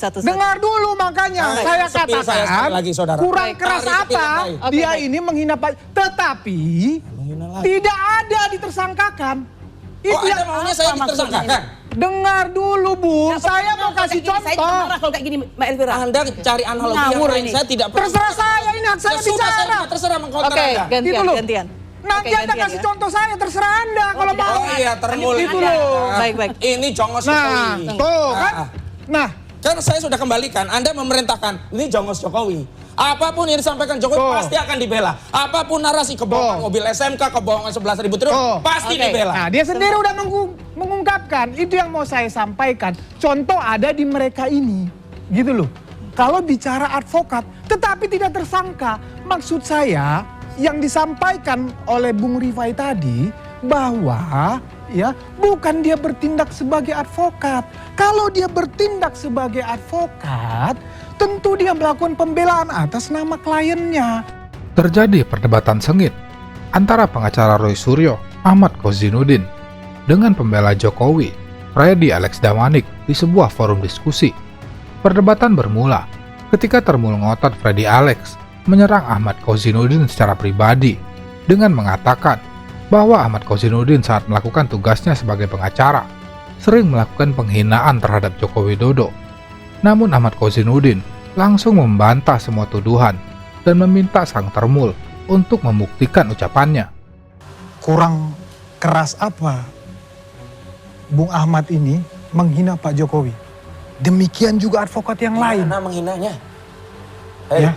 Dengar dulu makanya saya katakan lagi, saudara. kurang keras apa dia ini menghina Pak, tetapi tidak ada ditersangkakan. Itu Anda maunya saya ditersangkakan? Dengar dulu Bung, saya mau kasih contoh. Saya juga marah kalau kayak gini, Mbak Elvira. Anda cari analogi yang lain, saya tidak Terserah saya, ini hak saya bicara. Terserah mengkonter Oke, Anda. gantian. Nanti Anda kasih contoh saya, terserah Anda kalau mau. Oh iya, termulut. Itu loh. Baik. Ini Jongos Nah, Jokowi. tuh kan. Nah, Kan saya sudah kembalikan, Anda memerintahkan, ini Jongos Jokowi. Apapun yang disampaikan Jokowi pasti akan dibela. Apapun narasi kebohongan mobil SMK, kebohongan 11.000 triliun, pasti dibela. nah dia sendiri udah mengungkapkan. Itu yang mau saya sampaikan. Contoh ada di mereka ini. Gitu loh. Kalau bicara advokat, tetapi tidak tersangka. Maksud saya, yang disampaikan oleh Bung Rifai tadi, bahwa ya bukan dia bertindak sebagai advokat. Kalau dia bertindak sebagai advokat, tentu dia melakukan pembelaan atas nama kliennya. Terjadi perdebatan sengit antara pengacara Roy Suryo, Ahmad Kozinudin, dengan pembela Jokowi, Freddy Alex Damanik di sebuah forum diskusi. Perdebatan bermula ketika termul ngotot Freddy Alex menyerang Ahmad Kozinudin secara pribadi dengan mengatakan bahwa Ahmad Kozinudin saat melakukan tugasnya sebagai pengacara sering melakukan penghinaan terhadap Joko Widodo. Namun Ahmad Kozinudin langsung membantah semua tuduhan dan meminta sang termul untuk membuktikan ucapannya. Kurang keras apa Bung Ahmad ini menghina Pak Jokowi? Demikian juga advokat yang lain. Di mana menghinanya? Ya.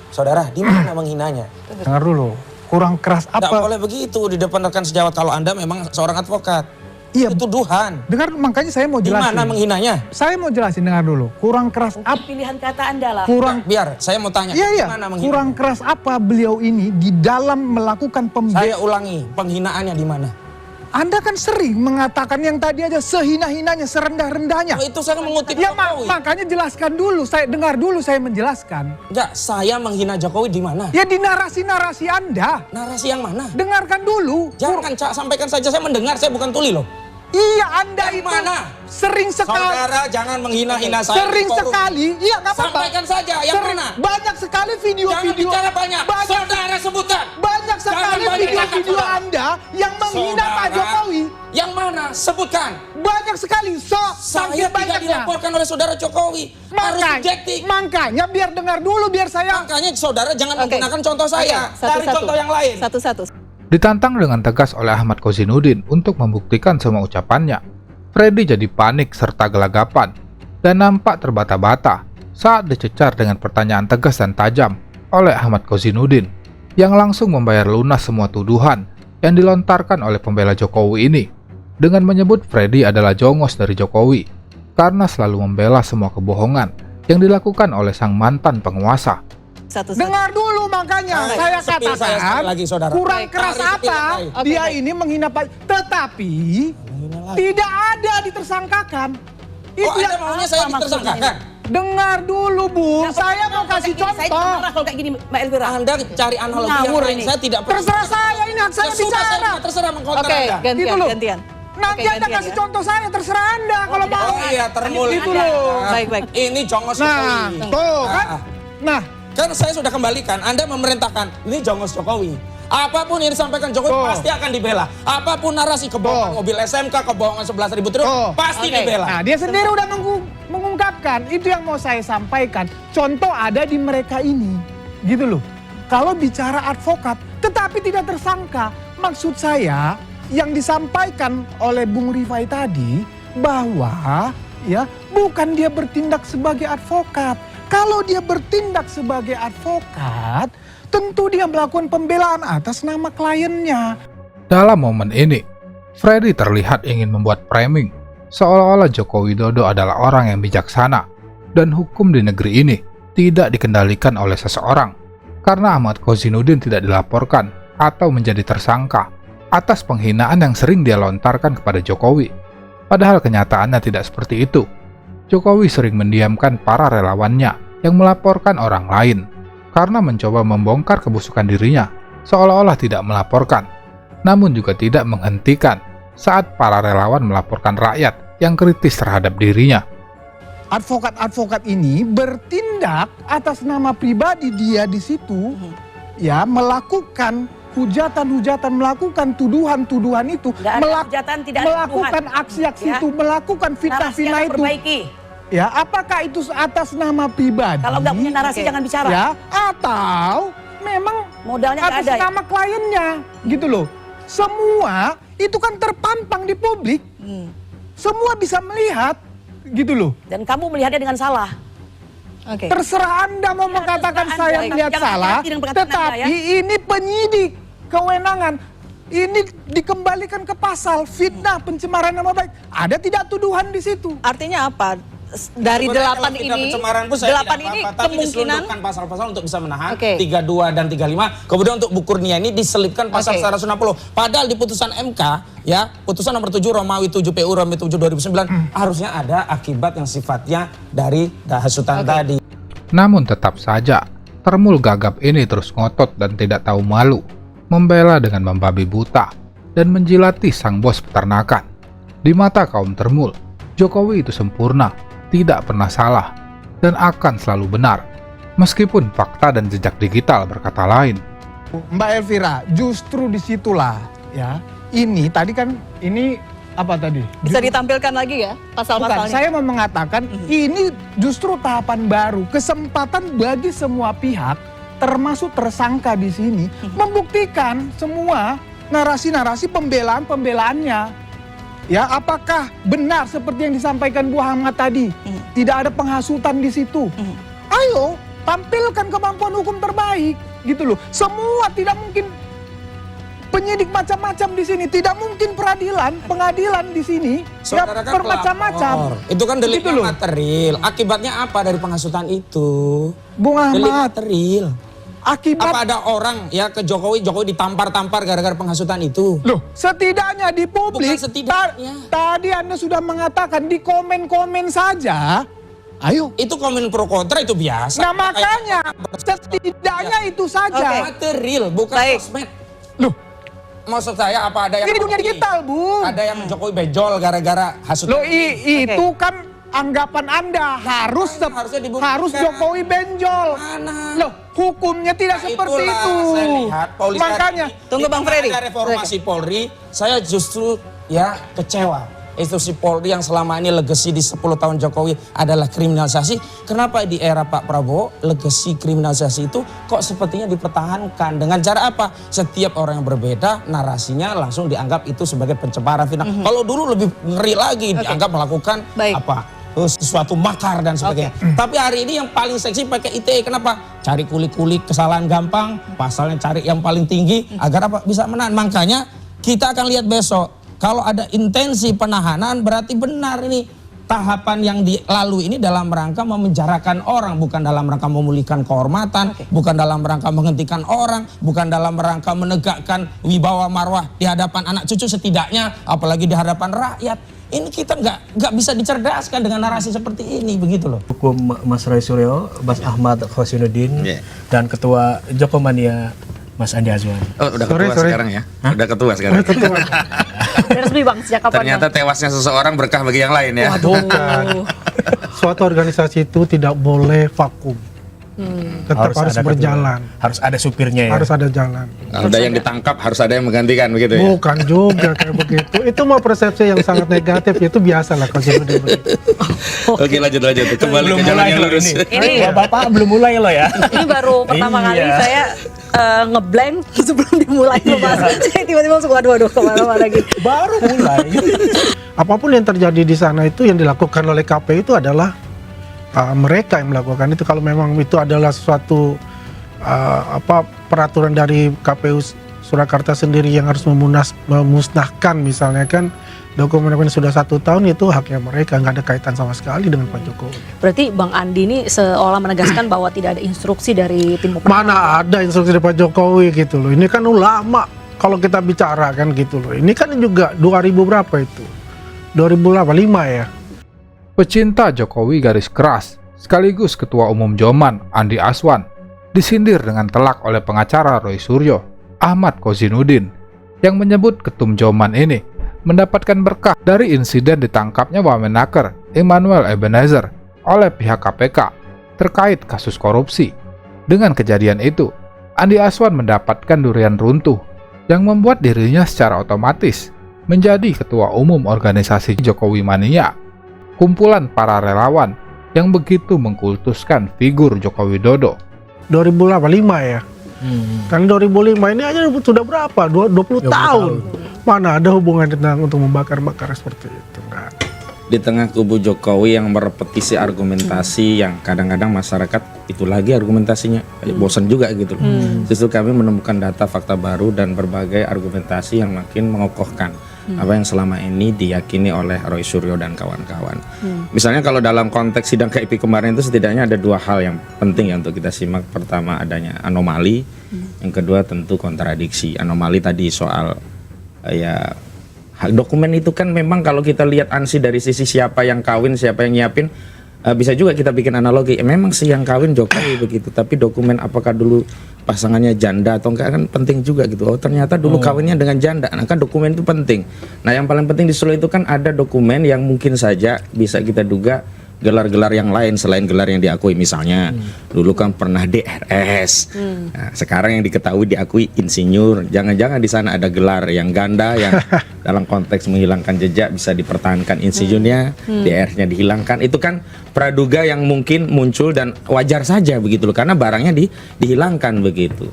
Saudara, di mana menghinanya? Dengar dulu. Kurang keras Tidak apa? boleh begitu di depan rekan sejawat kalau Anda memang seorang advokat. Iya, Itu tuduhan. dengar makanya saya mau Di jelasin. mana menghinanya? Saya mau jelasin, dengar dulu. Kurang keras apa? Pilihan kata Anda lah. Kurang Biar saya mau tanya. Iya, Di iya. mana menghinanya? Kurang keras apa beliau ini di dalam melakukan pembelaan? Saya ulangi, penghinaannya di mana? Anda kan sering mengatakan yang tadi aja sehina-hinanya, serendah-rendahnya. Oh, itu saya mengutip Ya Jokowi. makanya jelaskan dulu, saya dengar dulu saya menjelaskan. Enggak, saya menghina Jokowi di mana? Ya di narasi-narasi Anda. Narasi yang mana? Dengarkan dulu. Jangan Cak, sampaikan saja, saya mendengar, saya bukan tuli loh. Iya, Anda Yang itu mana? sering sekali. Saudara jangan menghina-hina saya. Sering di forum. sekali. Iya, nggak apa-apa. Sampaikan saja, yang Sering- mana? Banyak sekali Jangan video-video. bicara banyak. Saudara sebutkan. Banyak sekali Jangan banyak video-video kata, Anda yang menghina Pak Saudara, Jokowi. Yang mana? Sebutkan. Banyak sekali. Saya Saking tidak banyaknya. dilaporkan oleh saudara Jokowi. Harus subjektif. Makanya biar dengar dulu biar saya. Makanya saudara jangan Oke. menggunakan contoh saya. Satu-satu. Cari contoh yang lain. Satu-satu. Ditantang dengan tegas oleh Ahmad Kozinudin untuk membuktikan semua ucapannya, Freddy jadi panik serta gelagapan dan nampak terbata-bata saat dicecar dengan pertanyaan tegas dan tajam oleh Ahmad Kozinudin yang langsung membayar lunas semua tuduhan yang dilontarkan oleh pembela Jokowi ini dengan menyebut Freddy adalah jongos dari Jokowi karena selalu membela semua kebohongan yang dilakukan oleh sang mantan penguasa. Dengar dulu makanya saya sepil saya katakan sekali lagi, saudara. kurang Baik, keras tarik sepil apa yang lain. dia baik. ini menghina Pak, tetapi tidak ada ditersangkakan. Oh, Anda maunya saya ditersangkakan? Dengar dulu Bung, saya mau kasih Saya juga contoh. marah kalau kayak gini, Mbak Elvira. Anda cari analogi yang Ngawur lain, ini. saya tidak Terserah saya, ini hak saya Ya sudah, bicara. terserah mengkonter Oke, Anda. Gitu loh. gantian. Nanti Oke, Anda gantian kasih ya. contoh saya, terserah Anda kalau mau. Oh iya, termulut. Gitu loh. Baik. Ini Jongos Nah, Jokowi. tuh kan. Nah, Kan saya sudah kembalikan, Anda memerintahkan, ini Jongos Jokowi. Apapun yang disampaikan Jokowi pasti akan dibela. Apapun narasi kebohongan mobil SMK, kebohongan 11.000 triliun, pasti Oke. dibela. nah dia sendiri udah mengungkapkan. Itu yang mau saya sampaikan. Contoh ada di mereka ini. Gitu loh. Kalau bicara advokat, tetapi tidak tersangka. Maksud saya, yang disampaikan oleh Bung Rifai tadi, bahwa ya bukan dia bertindak sebagai advokat. Kalau dia bertindak sebagai advokat, tentu dia melakukan pembelaan atas nama kliennya. Dalam momen ini, Freddy terlihat ingin membuat framing seolah-olah Joko Widodo adalah orang yang bijaksana dan hukum di negeri ini tidak dikendalikan oleh seseorang karena Ahmad Kozinudin tidak dilaporkan atau menjadi tersangka atas penghinaan yang sering dia lontarkan kepada Jokowi. Padahal kenyataannya tidak seperti itu. Jokowi sering mendiamkan para relawannya yang melaporkan orang lain karena mencoba membongkar kebusukan dirinya seolah-olah tidak melaporkan, namun juga tidak menghentikan saat para relawan melaporkan rakyat yang kritis terhadap dirinya. advokat-advokat ini bertindak atas nama pribadi dia di situ, ya, melakukan hujatan-hujatan, melakukan tuduhan-tuduhan itu, Nggak ada hujatan, tidak ada melakukan tuduhan. aksi-aksi Ya. itu, melakukan Narasi fitnah-fitnah yang itu. perbaiki. Ya, apakah itu atas nama pribadi? Kalau nggak punya narasi Oke. jangan bicara. Ya, atau memang Modalnya nggak atas ada. Ya? nama kliennya, gitu loh. Semua itu kan terpampang di publik, semua bisa melihat, gitu loh. Dan kamu melihatnya dengan salah. Oke. Terserah Anda mau mengatakan terserah saya Anda. melihat Jangan salah, hati-hati dengan perkataan tetapi Anda, ya. ini penyidik kewenangan. Ini dikembalikan ke pasal fitnah pencemaran nama baik. Ada tidak tuduhan di situ? Artinya apa? Dari Sebenarnya 8 kalau kita ini, pencemaran pun saya 8 tidak ini apa-apa, tapi kemungkinan diselundupkan pasal-pasal untuk bisa menahan Oke. 32 dan 35. Kemudian untuk Bu Kurnia ini diselipkan pasal Oke. 160. Padahal di putusan MK, ya, putusan nomor 7 Romawi 7 PU Romawi 7 2009 harusnya ada akibat yang sifatnya dari hasutan tadi. Namun tetap saja, Termul gagap ini terus ngotot dan tidak tahu malu, membela dengan membabi buta, dan menjilati sang bos peternakan. Di mata kaum Termul, Jokowi itu sempurna, tidak pernah salah, dan akan selalu benar, meskipun fakta dan jejak digital berkata lain. Mbak Elvira, justru disitulah, ya. Ini tadi kan, ini apa tadi? bisa ditampilkan lagi ya Bukan, pasal-pasalnya. saya mau mengatakan ini justru tahapan baru, kesempatan bagi semua pihak, termasuk tersangka di sini, membuktikan semua narasi-narasi pembelaan-pembelaannya. Ya, apakah benar seperti yang disampaikan Bu Ahmad tadi? Tidak ada penghasutan di situ. Ayo, tampilkan kemampuan hukum terbaik, gitu loh. Semua tidak mungkin penyidik macam-macam di sini, tidak mungkin pengadilan di sini. Ya, Saudara kan bermacam-macam. pelapor. Itu kan delik Gitu loh. material. Akibatnya apa dari penghasutan itu? Bung Delik Ahmad, material. akibat Apa ada orang ya ke Jokowi ditampar-tampar gara-gara penghasutan itu? loh, setidaknya di publik, Bukan setidaknya. tadi Anda sudah mengatakan di komen-komen saja, ayo. Itu komen pro kontra itu biasa. Nah makanya, setidaknya itu saja. Oke. Material bukan Baik. sosmed. Loh, Maksud saya apa ada yang ini dunia digital, Bu. Ada yang Jokowi bejol gara-gara hasutan. Loh, itu kan anggapan Anda harus Harusnya dibuktikan. harus Jokowi benjol. Mana? Loh, hukumnya tidak Nah, seperti itulah itu. Saya lihat Polri Makanya, hari ini, Tunggu, di Bang tengah Freddy. Ada reformasi Polri, saya justru ya kecewa. Institusi Polri yang selama ini legasi di 10 tahun Jokowi adalah kriminalisasi. Kenapa di era Pak Prabowo legasi kriminalisasi itu kok sepertinya dipertahankan? Dengan cara apa? Setiap orang yang berbeda narasinya langsung dianggap itu sebagai pencemaran fitnah. Kalau dulu lebih ngeri lagi dianggap melakukan Baik. apa? Sesuatu makar dan sebagainya. Tapi hari ini yang paling seksi pakai ITE. Kenapa? Cari kulik-kulik kesalahan gampang, pasalnya cari yang paling tinggi agar apa? Bisa menahan. Makanya kita akan lihat besok. Kalau ada intensi penahanan berarti benar ini tahapan yang dilalui ini dalam rangka memenjarakan orang, bukan dalam rangka memulihkan kehormatan, bukan dalam rangka menghentikan orang, bukan dalam rangka menegakkan wibawa marwah di hadapan anak cucu setidaknya, apalagi di hadapan rakyat. Ini kita nggak bisa dicerdaskan dengan narasi seperti ini, begitu loh. Hukum Mas Roy Suryo, Mas Ahmad Khosinuddin, Iya. dan Ketua Jokomania Mas Andi Azwan. Oh, udah ketua sekarang ya? Udah ketua sekarang. Resmi Bang, sejak kapan Ternyata tewasnya seseorang berkah bagi yang lain ya. Waduh. Suatu organisasi itu tidak boleh vakum. Tetap harus ada berjalan. ketua. Harus ada supirnya ya. Harus ada jalan. Ada yang ditangkap, harus ada yang menggantikan begitu ya. Bukan juga kayak begitu. Itu mah persepsi yang sangat negatif. Itu biasa lah kalau sudah begitu. Oke, lanjut. Kembali belum ke jalan mulai yang loh lurus. ini. Bapak belum mulai loh ya. Ini baru pertama Iya. kali saya ngeblank sebelum dimulai pembahasan. Saya tiba-tiba langsung waduh kemana-mana gitu. Baru mulai. Apapun yang terjadi di sana itu yang dilakukan oleh KPU itu adalah mereka yang melakukan itu. Kalau memang itu adalah suatu peraturan dari KPU Surakarta sendiri yang harus memusnahkan misalnya kan dokumen sudah 1 tahun, itu haknya mereka, nggak ada kaitan sama sekali dengan Pak Jokowi. Berarti Bang Andi ini seolah menegaskan bahwa tidak ada instruksi dari tim operasi. Mana ada instruksi dari Pak Jokowi gitu loh. Ini kan ulama kalau kita bicara kan gitu loh. Ini kan juga 2000 berapa itu? 2005 ya. Pecinta Jokowi garis keras, sekaligus Ketua Umum Joman, Andi Azwan, disindir dengan telak oleh pengacara Roy Suryo, Ahmad Khosinuddin, yang menyebut Ketum Joman ini mendapatkan berkah dari insiden ditangkapnya Wamenaker Emmanuel Ebenezer oleh pihak KPK terkait kasus korupsi. Dengan kejadian itu, Andi Aswan mendapatkan durian runtuh yang membuat dirinya secara otomatis menjadi ketua umum organisasi Jokowi Mania, kumpulan para relawan yang begitu mengkultuskan figur Joko Widodo. 2005 ya. Kan 2005 ini aja sudah berapa? 20 tahun. Mana ada hubungan tentang untuk membakar-bakar seperti itu? Enggak. Di tengah kubu Jokowi yang merepetisi argumentasi yang kadang-kadang masyarakat itu lagi argumentasinya bosan juga gitu loh. Justru kami menemukan data fakta baru dan berbagai argumentasi yang makin mengokohkan apa yang selama ini diyakini oleh Roy Suryo dan kawan-kawan. Misalnya kalau dalam konteks sidang KIP kemarin itu setidaknya ada dua hal yang penting ya untuk kita simak. Pertama adanya anomali, yang kedua tentu kontradiksi. Anomali tadi soal dokumen itu kan memang kalau kita lihat ansi dari sisi siapa yang kawin, siapa yang nyiapin, bisa juga kita bikin analogi. Memang sih yang kawin Jokowi begitu, tapi dokumen apakah dulu pasangannya janda atau enggak kan penting juga gitu. Oh ternyata dulu kawinnya dengan janda, nah kan dokumen itu penting. Nah yang paling penting di Solo itu kan ada dokumen yang mungkin saja bisa kita duga gelar-gelar yang lain selain gelar yang diakui. Misalnya dulu kan pernah DRS, nah, sekarang yang diketahui diakui insinyur. Jangan-jangan di sana ada gelar yang ganda yang dalam konteks menghilangkan jejak bisa dipertahankan insinyurnya, DRS-nya dihilangkan. Itu kan praduga yang mungkin muncul dan wajar saja begitu loh, karena barangnya dihilangkan begitu.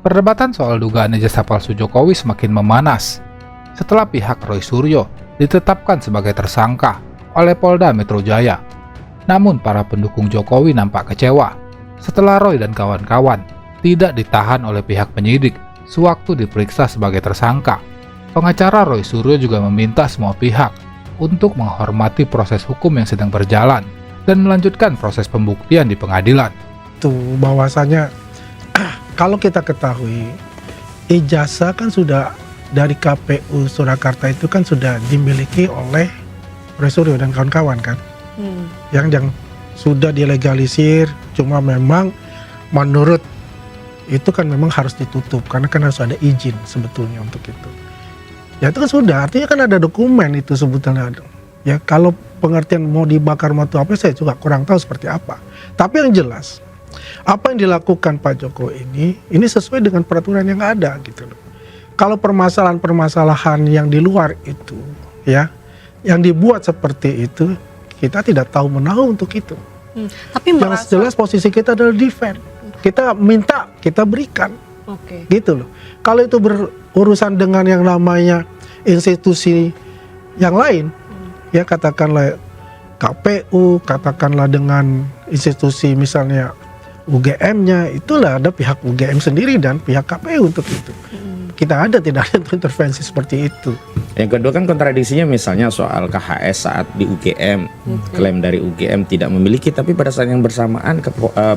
Perdebatan soal dugaan ijazah palsu Jokowi semakin memanas setelah pihak Roy Suryo ditetapkan sebagai tersangka oleh Polda Metro Jaya. Namun para pendukung Jokowi nampak kecewa setelah Roy dan kawan-kawan tidak ditahan oleh pihak penyidik sewaktu diperiksa sebagai tersangka. Pengacara Roy Suryo juga meminta semua pihak untuk menghormati proses hukum yang sedang berjalan dan melanjutkan proses pembuktian di pengadilan. Tuh bahwasanya kalau kita ketahui ijazah kan sudah dari KPU Surakarta itu kan sudah dimiliki oleh Roy Suryo dan kawan-kawan kan. Yang sudah dilegalisir, cuma memang menurut itu kan memang harus ditutup karena kan harus ada izin sebetulnya untuk itu. Ya itu kan sudah, artinya kan ada dokumen itu sebetulnya. Ya kalau pengertian mau dibakar atau apa saya juga kurang tahu seperti apa. Tapi yang jelas apa yang dilakukan Pak Jokowi ini sesuai dengan peraturan yang ada gitu loh. Kalau permasalahan-permasalahan yang di luar itu ya, yang dibuat seperti itu kita tidak tahu menahu untuk itu. Tapi Yang jelas posisi kita adalah defend. Kita minta, kita berikan. Gitu loh. Kalau itu berurusan dengan yang namanya institusi yang lain, ya katakanlah KPU, katakanlah dengan institusi misalnya UGM-nya, itulah ada pihak UGM sendiri dan pihak KPU untuk itu. Kita tidak ada intervensi seperti itu. Yang kedua kan kontradiksinya misalnya soal KHS saat di UGM, klaim dari UGM tidak memiliki, tapi pada saat yang bersamaan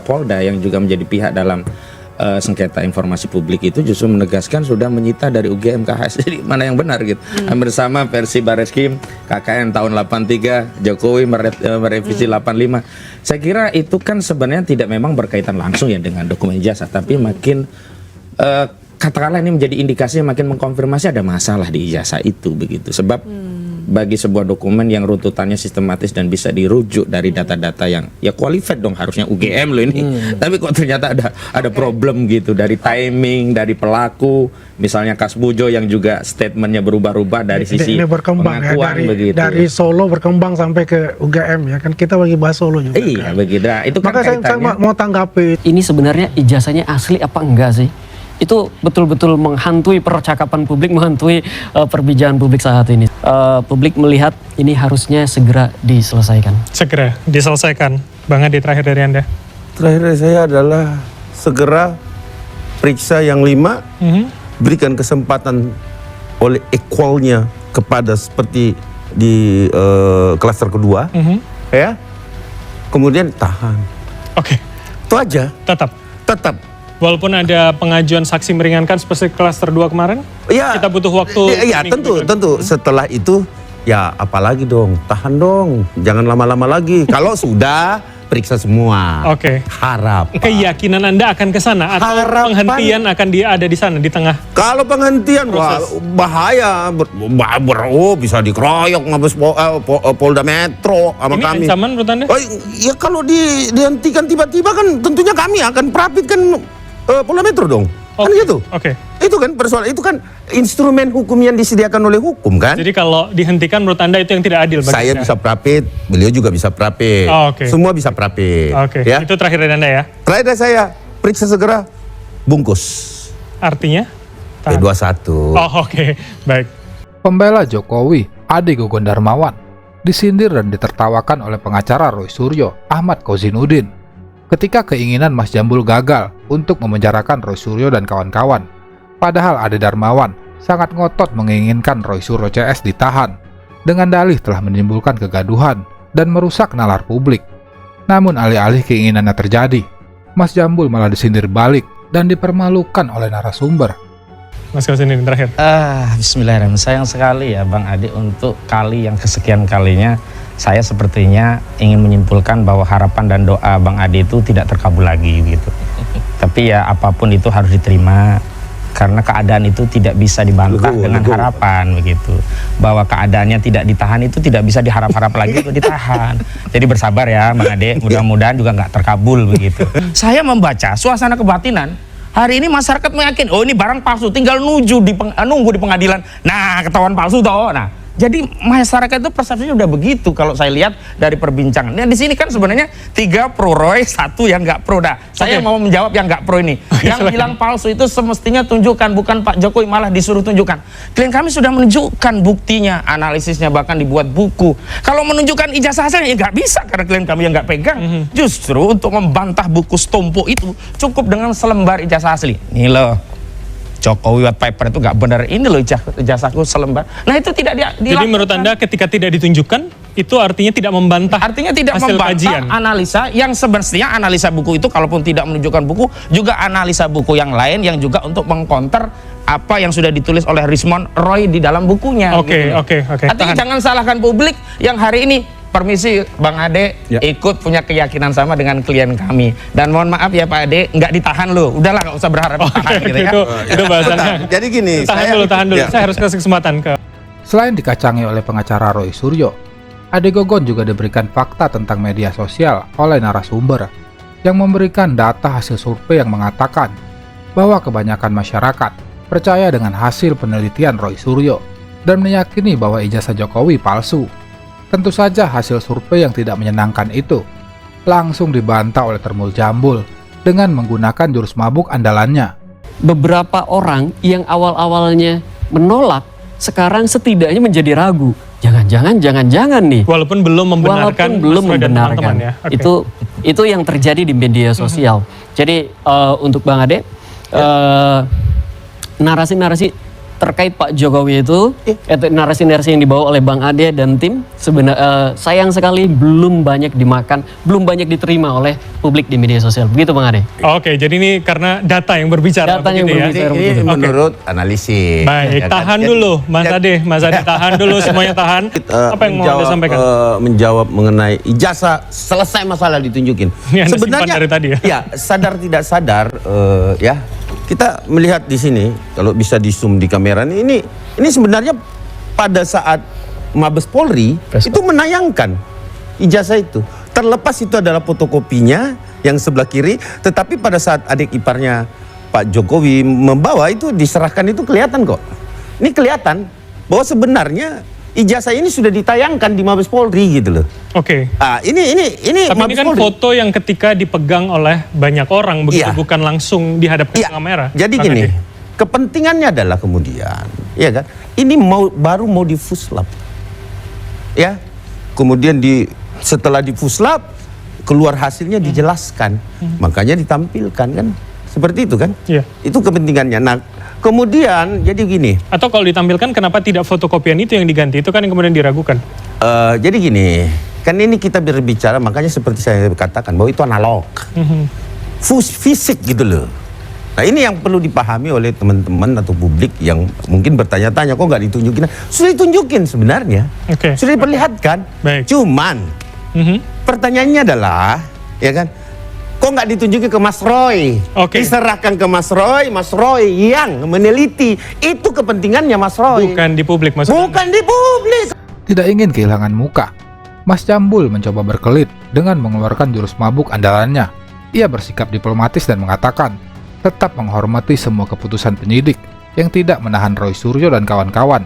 Polda yang juga menjadi pihak dalam sengketa informasi publik itu justru menegaskan sudah menyita dari UGM KHS. Jadi mana yang benar gitu. Hampir sama versi Bareskrim KKN tahun 83, Jokowi merevisi 85. Saya kira itu kan sebenarnya tidak memang berkaitan langsung ya dengan dokumen ijazah, tapi makin katakanlah ini menjadi indikasi makin mengkonfirmasi ada masalah di ijazah itu begitu. Sebab bagi sebuah dokumen yang runtutannya sistematis dan bisa dirujuk dari data-data yang ya qualified dong harusnya UGM loh ini. Tapi kok ternyata ada problem gitu dari timing, dari pelaku, misalnya Kasbujo yang juga statementnya berubah-ubah dari sisi ini berkembang pengakuan ya, begitu. dari Solo berkembang sampai ke UGM ya kan, kita lagi bahas Solo juga. Iya kan? begitu. Nah, itu kan Maka saya mau tanggapi. Ini sebenarnya ijazahnya asli apa enggak sih? Itu betul-betul menghantui percakapan publik, menghantui perbincangan publik saat ini. Publik melihat ini harusnya segera diselesaikan. Segera diselesaikan. Bang Adi, terakhir dari Anda. Terakhir dari saya adalah segera periksa yang 5, berikan kesempatan oleh equalnya kepada seperti di klaster kedua, ya. Kemudian tahan. Oke. Itu aja. Tetap. Walaupun ada pengajuan saksi meringankan seperti klaster 2 kemarin, ya, kita butuh waktu. Ya tentu. Setelah itu, ya apalagi dong, tahan dong, jangan lama-lama lagi. Kalau sudah periksa semua. Oke. Harap. Keyakinan Anda akan ke sana atau Harapan- penghentian akan ada di sana di tengah? Kalau penghentian wah, bahaya, bisa dikeroyok Mabes Polda Metro sama Ini kami. ancaman menurut Anda? Oh, ya kalau dihentikan tiba-tiba kan tentunya kami akan perapit kan Polda Metro dong. Kan gitu. Oke. Itu kan persoalan, itu kan instrumen hukum yang disediakan oleh hukum kan. Jadi kalau dihentikan menurut Anda itu yang tidak adil bagi Saya Anda? bisa perapit, beliau juga bisa perapit. Oh, oke. Semua bisa perapit. Oke, Ya. itu terakhir dari Anda ya? Terakhir dari saya, periksa segera, bungkus. Artinya? P21. Oh, oke. Baik. Pembela Jokowi, Ade Gogon Darmawan, disindir dan ditertawakan oleh pengacara Roy Suryo, Ahmad Kozinudin, ketika keinginan Mas Jambul gagal untuk memenjarakan Roy Suryo dan kawan-kawan. Padahal Ade Darmawan sangat ngotot menginginkan Roy Suryo CS ditahan, dengan dalih telah menimbulkan kegaduhan dan merusak nalar publik. Namun alih-alih keinginannya terjadi, Mas Jambul malah disindir balik dan dipermalukan oleh narasumber. Mas Kausin ini terakhir. Bismillahirrahmanirrahim. Sayang sekali ya Bang Ade, untuk kali yang kesekian kalinya saya sepertinya ingin menyimpulkan bahwa harapan dan doa Bang Ade itu tidak terkabul lagi gitu. Tapi ya apapun itu harus diterima, karena keadaan itu tidak bisa dibantah dengan harapan begitu. Bahwa keadaannya tidak ditahan itu tidak bisa diharap-harap lagi untuk ditahan. Jadi bersabar ya Bang Ade, mudah-mudahan juga nggak terkabul begitu. Saya membaca suasana kebatinan hari ini masyarakat meyakin, oh ini barang palsu, tinggal nunggu di pengadilan. Nah, ketahuan palsu toh. Nah, jadi masyarakat itu persepsinya udah begitu kalau saya lihat dari perbincangan. Nah, di sini kan sebenarnya 3 pro Roy, 1 yang nggak pro. Nah, saya mau menjawab yang nggak pro ini. Yang bilang palsu itu semestinya tunjukkan, bukan Pak Jokowi, malah disuruh tunjukkan. Klien kami sudah menunjukkan buktinya, analisisnya, bahkan dibuat buku. Kalau menunjukkan ijazah hasilnya ya nggak bisa, karena klien kami yang nggak pegang. Justru untuk membantah buku Stompo itu cukup dengan selembar ijazah asli. Nih loh, Jokowi white paper itu nggak benar, ini loh ijazahku selembar. Nah itu tidak Jadi menurut Anda ketika tidak ditunjukkan itu artinya tidak membantah, artinya tidak hasil membantah kajian. analisa yang semestinya analisa buku itu, kalaupun tidak menunjukkan buku, juga analisa buku yang lain yang juga untuk mengkonter apa yang sudah ditulis oleh Rismond Roy di dalam bukunya. Oke. Artinya jangan salahkan publik yang hari ini, permisi Bang Ade, ikut punya keyakinan sama dengan klien kami, dan mohon maaf ya Pak Ade, nggak ditahan loh, udahlah nggak usah berharap ditahan gitu ya. Itu bahasannya. Jadi gini, tahan dulu. Saya harus kasih kesempatan ke. Selain dikacangi oleh pengacara Roy Suryo, Ade Gogon juga diberikan fakta tentang media sosial oleh narasumber yang memberikan data hasil survei yang mengatakan bahwa kebanyakan masyarakat percaya dengan hasil penelitian Roy Suryo dan meyakini bahwa ijazah Jokowi palsu. Tentu saja hasil survei yang tidak menyenangkan itu langsung dibantah oleh Termul Jambul dengan menggunakan jurus mabuk andalannya. Beberapa orang yang awal-awalnya menolak sekarang setidaknya menjadi ragu. Jangan-jangan nih. Walaupun belum membenarkan. Walaupun belum Mas Roy dan membenarkan. teman-teman ya. Oke. Itu yang terjadi di media sosial. Jadi untuk Bang Ade, narasi-narasi terkait Pak Jokowi itu, narasi-narasi yang dibawa oleh Bang Ade dan tim, sebenarnya sayang sekali belum banyak dimakan, belum banyak diterima oleh publik di media sosial. Begitu Bang Ade? Oke, jadi ini karena data yang berbicara. Data yang berbicara. ini menurut analisis. Baik, Ya kan? tahan dulu Mas Ade, tahan dulu, semuanya tahan. Apa yang mau Anda sampaikan? Menjawab mengenai ijazah, selesai masalah ditunjukin. Ini Anda simpan dari tadi ya? Ya, sadar tidak sadar ya, kita melihat di sini, kalau bisa di zoom di kamera ini sebenarnya pada saat Mabes Polri itu menayangkan ijazah itu. Terlepas itu adalah fotokopinya yang sebelah kiri, tetapi pada saat adik iparnya Pak Jokowi membawa itu diserahkan, itu kelihatan kok. Ini kelihatan bahwa sebenarnya ijazah ini sudah ditayangkan di Mabes Polri gitu loh. Oke. Ini Tapi Mabes ini kan Polri. foto yang ketika dipegang oleh banyak orang begitu, bukan langsung dihadapkan ke kamera. Jadi Bang gini, Ade. kepentingannya adalah kemudian, ya kan? Ini baru mau difuslap, ya. Kemudian setelah difuslap keluar hasilnya dijelaskan, makanya ditampilkan kan, seperti itu kan? Iya. Itu kepentingannya. Nah, kemudian jadi gini. Atau kalau ditampilkan kenapa tidak fotokopian itu yang diganti? Itu kan yang kemudian diragukan. Jadi gini, kan ini kita berbicara, makanya seperti saya katakan bahwa itu analog, fisik gitu loh. Nah ini yang perlu dipahami oleh teman-teman atau publik yang mungkin bertanya-tanya, kok nggak ditunjukin? Sudah ditunjukin sebenarnya, sudah diperlihatkan. Cuman pertanyaannya adalah ya kan? Kok nggak ditunjukin ke Mas Roy? Diserahkan ke Mas Roy yang meneliti. Itu kepentingannya Mas Roy. Bukan di publik maksudnya. Bukan di publik. Tidak ingin kehilangan muka, Mas Jambul mencoba berkelit dengan mengeluarkan jurus mabuk andalannya. Ia bersikap diplomatis dan mengatakan tetap menghormati semua keputusan penyidik yang tidak menahan Roy Suryo dan kawan-kawan.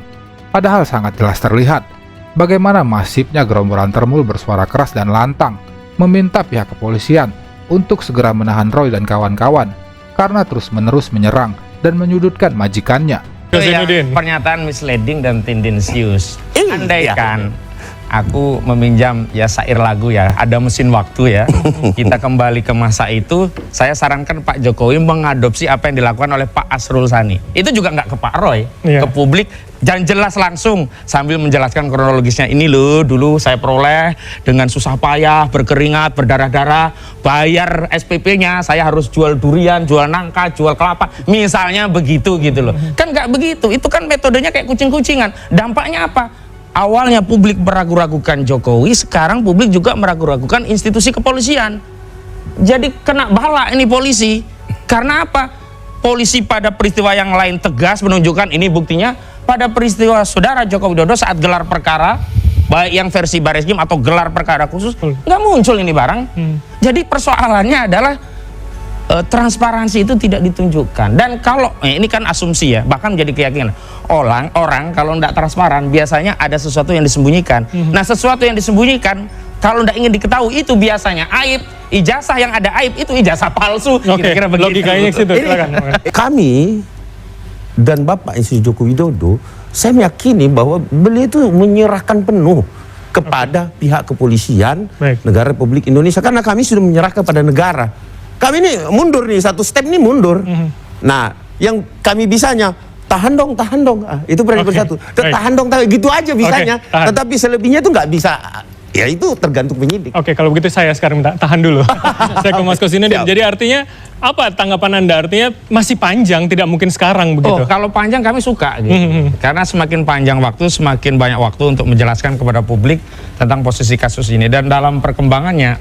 Padahal sangat jelas terlihat bagaimana masifnya gerombolan termul bersuara keras dan lantang meminta pihak kepolisian untuk segera menahan Roy dan kawan-kawan karena terus-menerus menyerang dan menyudutkan majikannya. Itu yang pernyataan misleading dan tendensius. Andaikan aku meminjam ya syair lagu ya, ada mesin waktu ya, kita kembali ke masa itu, saya sarankan Pak Jokowi mengadopsi apa yang dilakukan oleh Pak Asrul Sani. Itu juga nggak ke Pak Roy, ke publik, dan jelas langsung sambil menjelaskan kronologisnya. Ini loh, dulu saya peroleh dengan susah payah, berkeringat, berdarah-darah, bayar SPP-nya, saya harus jual durian, jual nangka, jual kelapa, misalnya begitu gitu loh. Kan nggak begitu, itu kan metodenya kayak kucing-kucingan. Dampaknya apa? Awalnya publik meragu-ragukan Jokowi, sekarang publik juga meragu-ragukan institusi kepolisian. Jadi kena bala ini polisi. Karena apa? Polisi pada peristiwa yang lain tegas menunjukkan ini buktinya. Pada peristiwa saudara Joko Widodo saat gelar perkara, baik yang versi Bareskrim atau gelar perkara khusus, nggak muncul ini barang. Jadi persoalannya adalah transparansi itu tidak ditunjukkan. Dan kalau ini kan asumsi ya, bahkan menjadi keyakinan orang kalau tidak transparan biasanya ada sesuatu yang disembunyikan. Nah, sesuatu yang disembunyikan kalau tidak ingin diketahui itu biasanya aib. Ijazah yang ada aib itu ijazah palsu. Kira-kira begitu. Logikanya situ. Silakan. Kami dan Bapak Insinyur Joko Widodo, saya meyakini bahwa beliau itu menyerahkan penuh kepada pihak kepolisian negara Republik Indonesia, karena kami sudah menyerahkan pada negara. Kami ini mundur nih, satu step ini mundur. Nah, yang kami bisanya tahan dong. Itu prioritas satu. Tahan dong, gitu aja bisanya. Tetapi selebihnya itu nggak bisa. Ya itu tergantung penyidik. Oke, kalau begitu saya sekarang minta tahan dulu. Saya ke Mas Kosinudin. Jadi artinya apa tanggapan Anda? Artinya masih panjang, tidak mungkin sekarang begitu. Oh, kalau panjang kami suka gitu. Karena semakin panjang waktu, semakin banyak waktu untuk menjelaskan kepada publik tentang posisi kasus ini. Dan dalam perkembangannya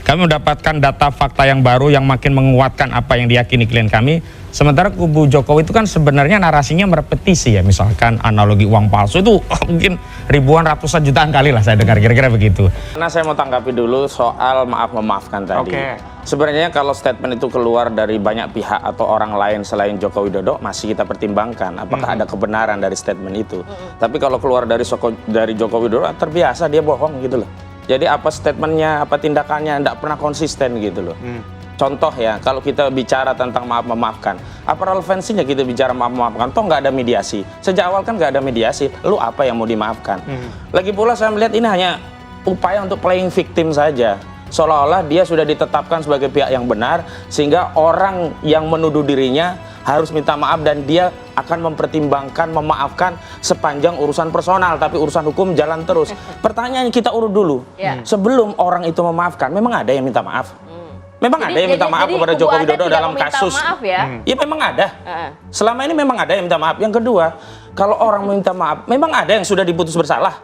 kami mendapatkan data fakta yang baru yang makin menguatkan apa yang diyakini klien kami. Sementara kubu Jokowi itu kan sebenarnya narasinya merepetisi ya. Misalkan analogi uang palsu itu mungkin ribuan, ratusan jutaan kali lah saya dengar, kira-kira begitu. Karena saya mau tanggapi dulu soal maaf-memaafkan tadi. Sebenarnya kalau statement itu keluar dari banyak pihak atau orang lain selain Joko Widodo, masih kita pertimbangkan apakah ada kebenaran dari statement itu. Tapi kalau keluar dari Joko Widodo, terbiasa dia bohong gitu loh. Jadi apa statementnya, apa tindakannya tidak pernah konsisten gitu loh. Contoh ya, kalau kita bicara tentang maaf-memaafkan, apa relevansinya kita bicara maaf-memaafkan? Toh nggak ada mediasi. Sejak awal kan nggak ada mediasi. Lu apa yang mau dimaafkan? Lagi pula saya melihat ini hanya upaya untuk playing victim saja. Seolah-olah dia sudah ditetapkan sebagai pihak yang benar, sehingga orang yang menuduh dirinya harus minta maaf dan dia akan mempertimbangkan memaafkan sepanjang urusan personal, tapi urusan hukum jalan terus. Pertanyaan kita urut dulu. Sebelum orang itu memaafkan, memang ada yang minta maaf? Memang ada yang minta maaf kepada Joko Widodo dalam kasus? Ya memang ada. Selama ini memang ada yang minta maaf. Yang kedua, kalau orang meminta maaf, memang ada yang sudah diputus bersalah.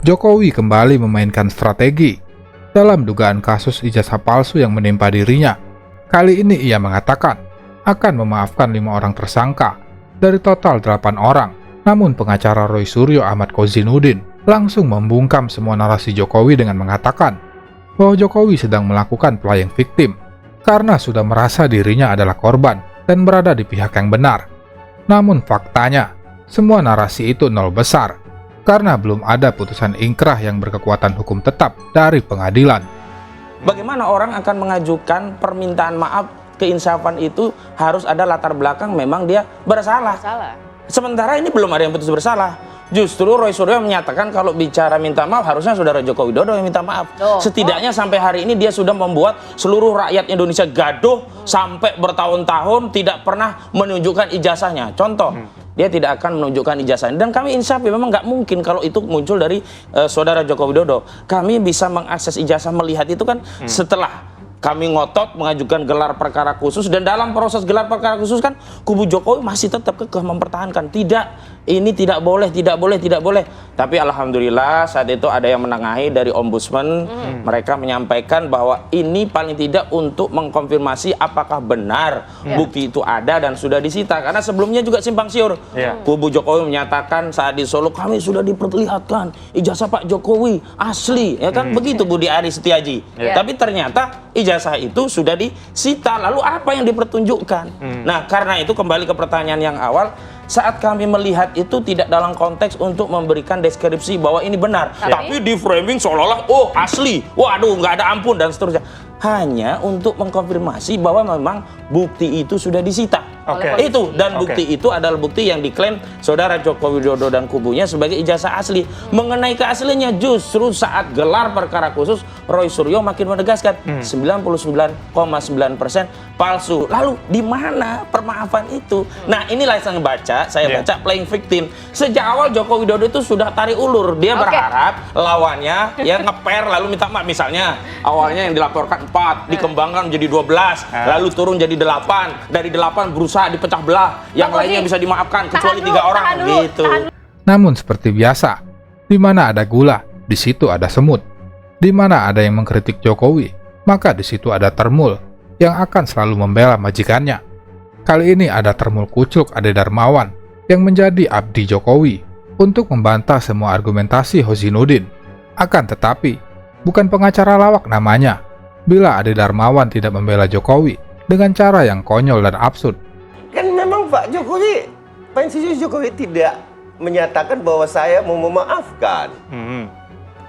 Jokowi kembali memainkan strategi dalam dugaan kasus ijazah palsu yang menimpa dirinya. Kali ini ia mengatakan akan memaafkan 5 orang tersangka dari total 8 orang. Namun pengacara Roy Suryo Ahmad Kozinudin langsung membungkam semua narasi Jokowi dengan mengatakan bahwa Jokowi sedang melakukan playing victim karena sudah merasa dirinya adalah korban dan berada di pihak yang benar. Namun faktanya, semua narasi itu nol besar karena belum ada putusan ingkrah yang berkekuatan hukum tetap dari pengadilan. Bagaimana orang akan mengajukan permintaan maaf? Keinsafan itu harus ada latar belakang memang dia bersalah. Sementara ini belum ada yang putus bersalah. Justru Roy Suryo menyatakan kalau bicara minta maaf harusnya saudara Joko Widodo yang minta maaf. Setidaknya sampai hari ini dia sudah membuat seluruh rakyat Indonesia gaduh sampai bertahun-tahun tidak pernah menunjukkan ijazahnya. Contoh, dia tidak akan menunjukkan ijazahnya. Dan kami insaf memang nggak mungkin kalau itu muncul dari saudara Joko Widodo. Kami bisa mengakses ijazah melihat itu kan setelah kami ngotot mengajukan gelar perkara khusus, dan dalam proses gelar perkara khusus kan kubu Jokowi masih tetap kekeh mempertahankan ini tidak boleh. Tapi alhamdulillah saat itu ada yang menengahi dari ombudsman, mereka menyampaikan bahwa ini paling tidak untuk mengkonfirmasi apakah benar bukti itu ada dan sudah disita, karena sebelumnya juga simpang siur. Kubu Jokowi menyatakan saat di Solo kami sudah diperlihatkan ijazah Pak Jokowi asli, ya kan begitu Budi Aris Setiaji. Tapi ternyata ijazah itu sudah disita, lalu apa yang dipertunjukkan? Nah, karena itu kembali ke pertanyaan yang awal, saat kami melihat itu tidak dalam konteks untuk memberikan deskripsi bahwa ini benar, tapi di framing seolah-olah oh asli, waduh nggak ada ampun dan seterusnya, hanya untuk mengkonfirmasi bahwa memang bukti itu sudah disita. Itu, dan bukti itu adalah bukti yang diklaim saudara Joko Widodo dan kubunya sebagai ijazah asli. Mengenai keasliannya justru saat gelar perkara khusus Roy Suryo makin menegaskan 99,9% palsu. Lalu di mana permaafan itu? Nah, inilah yang saya baca playing victim. Sejak awal Joko Widodo itu sudah tarik ulur. Dia berharap lawannya ya ngeper lalu minta maaf. Misalnya awalnya yang dilaporkan 4 dikembangkan menjadi 12, lalu turun jadi 8, dari 8 berusaha dipecah belah, yang lainnya bisa dimaafkan kecuali 3 orang gitu. Namun seperti biasa, di mana ada gula, di situ ada semut. Di mana ada yang mengkritik Jokowi, maka di situ ada Termul yang akan selalu membela majikannya. Kali ini ada Termul Kucluk Ade Darmawan yang menjadi abdi Jokowi untuk membantah semua argumentasi Hozinoudin. Akan tetapi, bukan pengacara lawak namanya bila Ade Darmawan tidak membela Jokowi dengan cara yang konyol dan absurd. Kan memang Pak Presiden Jokowi tidak menyatakan bahwa saya mau memaafkan.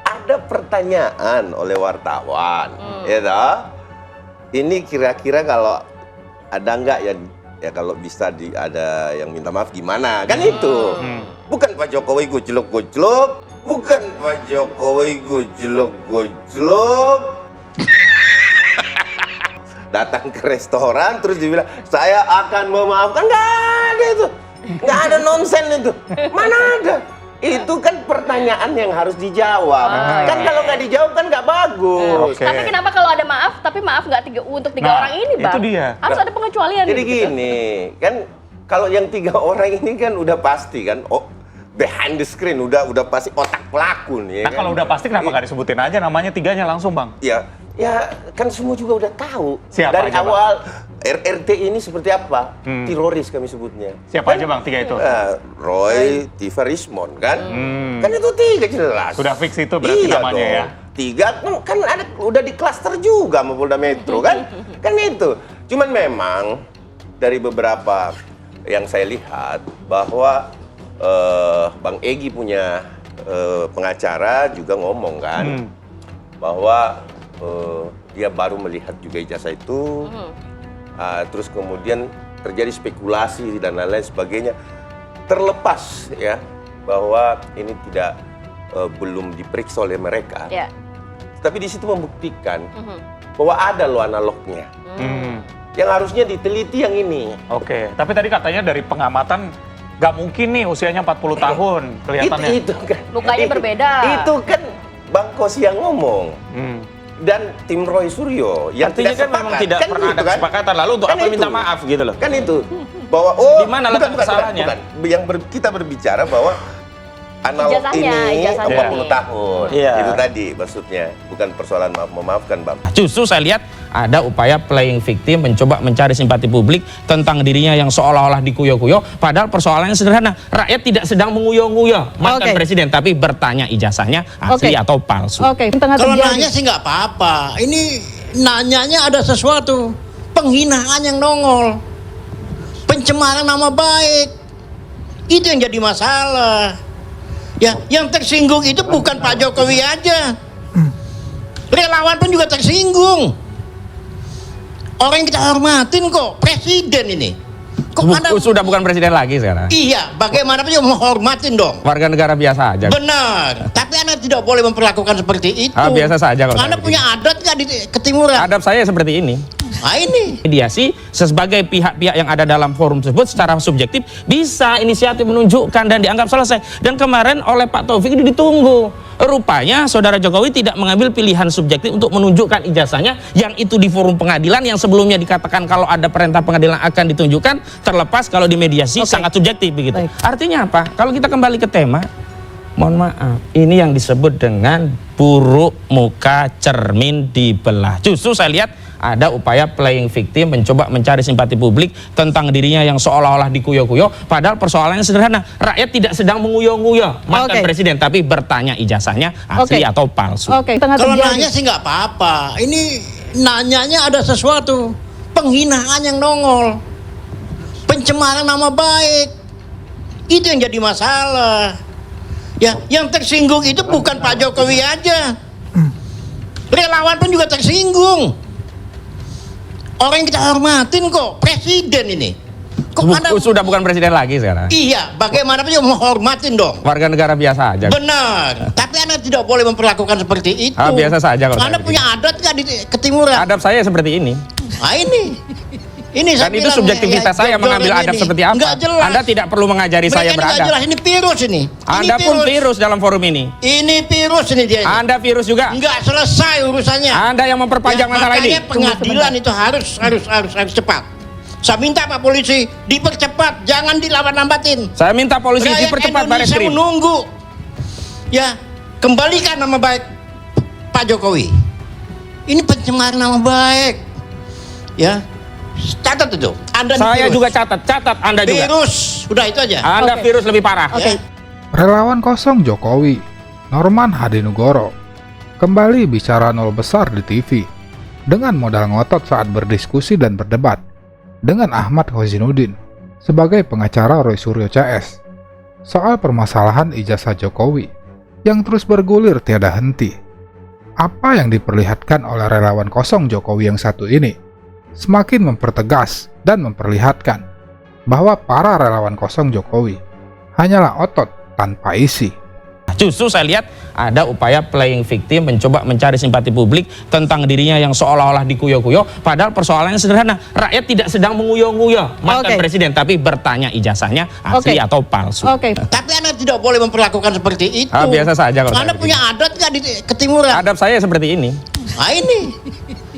Ada pertanyaan oleh wartawan, ya toh? Ini kira-kira kalau ada nggak ya kalau bisa ada yang minta maaf gimana? Kan itu. Bukan Pak Jokowi gujluk-gujluk, bukan Pak Jokowi gujluk-gujluk. Datang ke restoran terus dibilang saya akan memaafkan, nggak ada itu, nggak ada nonsen itu, mana ada. Itu kan pertanyaan yang harus dijawab. Kan kalau nggak dijawab kan nggak bagus. Tapi kenapa kalau ada maaf tapi maaf nggak untuk 3 orang ini, Bang? Itu dia. Harus ada pengecualian. Jadi gini kan, kalau yang 3 orang ini kan udah pasti kan, behind the screen udah pasti otak pelaku nih. Nah, kalau udah pasti kenapa nggak disebutin aja namanya 3-nya langsung, Bang? Ya kan semua juga udah tahu. Siapa dari aja, awal RRT ini seperti apa? Teroris kami sebutnya. Siapa aja, Bang, 3 itu? Roy, Tifa, Rismon kan? Kan itu 3 jelas. Sudah fix itu berarti namanya ya? 3 kan udah di klaster juga sama Polda Metro kan? Kan itu. Cuman memang dari beberapa yang saya lihat bahwa Bang Egy punya pengacara juga ngomong kan bahwa dia baru melihat juga ijazah itu, terus kemudian terjadi spekulasi dan lain-lain sebagainya. Terlepas ya bahwa ini tidak belum diperiksa oleh mereka, tapi di situ membuktikan bahwa ada loh analognya yang harusnya diteliti yang ini. Tapi tadi katanya dari pengamatan nggak mungkin nih usianya 40 tahun kelihatannya. Itu kan. Mukanya berbeda. Itu kan Bang Kosi yang ngomong. Dan tim Roy Suryo yang artinya tidak kan memang tidak kan pernah gitu, ada kesepakatan, lalu untuk kan apa itu. minta maaf gitu loh. Kan itu. Bahwa di mana letak kesalahannya? Bukan. Kita berbicara bahwa analog ini 40 tahun. Itu tadi maksudnya, bukan persoalan memaafkan, Bang. Justru saya lihat ada upaya playing victim, mencoba mencari simpati publik tentang dirinya yang seolah-olah dikuyo-kuyo, padahal persoalannya sederhana. Rakyat tidak sedang menguyo-nguyo mantan presiden, tapi bertanya ijazahnya asli atau palsu. Kalau nanya sih nggak apa-apa. Ini nanyanya ada sesuatu, penghinaan yang nongol, pencemaran nama baik, itu yang jadi masalah. Ya, yang tersinggung itu bukan Pak Jokowi aja, relawan pun juga tersinggung. Orang yang kita hormatin kok, presiden ini. Kok sudah bukan presiden lagi sekarang? Iya, bagaimanapun juga menghormatin dong. Warga negara biasa aja. Benar, tapi Anda tidak boleh memperlakukan seperti itu. Biasa saja kalau Anda punya adat nggak di ketimuran? Adab saya seperti ini. Nah ini Mediasi sebagai pihak-pihak yang ada dalam forum tersebut secara subjektif bisa inisiatif menunjukkan dan dianggap selesai. Dan kemarin oleh Pak Taufik itu ditunggu. Rupanya saudara Jokowi tidak mengambil pilihan subjektif untuk menunjukkan ijazahnya yang itu di forum pengadilan yang sebelumnya dikatakan kalau ada perintah pengadilan akan ditunjukkan, terlepas kalau di mediasi sangat subjektif begitu. Artinya apa? Kalau kita kembali ke tema, mohon maaf, ini yang disebut dengan buruk muka cermin dibelah. Justru saya lihat ada upaya playing victim, mencoba mencari simpati publik tentang dirinya yang seolah-olah dikuyo-kuyo, padahal persoalannya sederhana. Rakyat tidak sedang menguyo-nguyo mantan presiden, tapi bertanya ijazahnya asli atau palsu. kalau nanya sih nggak apa-apa. Ini nanyanya ada sesuatu penghinaan yang nongol, pencemaran nama baik, itu yang jadi masalah. Ya, yang tersinggung itu bukan Pak Jokowi aja, relawan pun juga tersinggung. Orang yang kita hormatin kok, presiden ini. Kok Anda sudah bukan presiden lagi sekarang? Iya, bagaimanapun juga menghormatin dong. Warga negara biasa aja. Benar, tapi Anda tidak boleh memperlakukan seperti itu. Biasa saja kalau Anda saya punya adat nggak di ketimuran? Adab saya seperti ini. Nah ini Dan itu subjektivitas saya mengambil adab seperti apa. Nggak jelas. Anda tidak perlu mengajari saya Mereka ini nggak beradab. jelas, ini virus ini. Anda Ini pun virus dalam forum ini. Ini virus ini dia. Anda virus juga. Nggak selesai urusannya. Anda yang memperpanjang masalah ini. Makanya pengadilan itu harus cepat. Saya minta Pak Polisi dipercepat, jangan dilambat-lambatin. Saya minta polisi Rakyat dipercepat baris Indonesia krim. menunggu. Ya, kembalikan nama baik Pak Jokowi. Ini pencemaran nama baik. Ya, catat itu. Saya juga catat Anda juga. Virus, udah itu aja. Anda virus lebih parah. Relawan kosong Jokowi, Norman Hadinugoro, kembali bicara nol besar di TV dengan modal ngotot saat berdiskusi dan berdebat dengan Ahmad Khozinuddin sebagai pengacara Roy Suryo CS soal permasalahan ijazah Jokowi yang terus bergulir tiada henti. Apa yang diperlihatkan oleh relawan kosong Jokowi yang satu ini semakin mempertegas dan memperlihatkan bahwa para relawan kosong Jokowi hanyalah otot tanpa isi. Justru saya lihat ada upaya playing victim, mencoba mencari simpati publik tentang dirinya yang seolah-olah dikuyo-kuyo, padahal persoalannya sederhana. Rakyat tidak sedang menguyo-nguyo mantan presiden, tapi bertanya ijazahnya asli atau palsu. Tapi Anda tidak boleh memperlakukan seperti itu. Biasa saja kalau Anda saya punya adat nggak di ketimuran? Adab saya seperti ini. Nah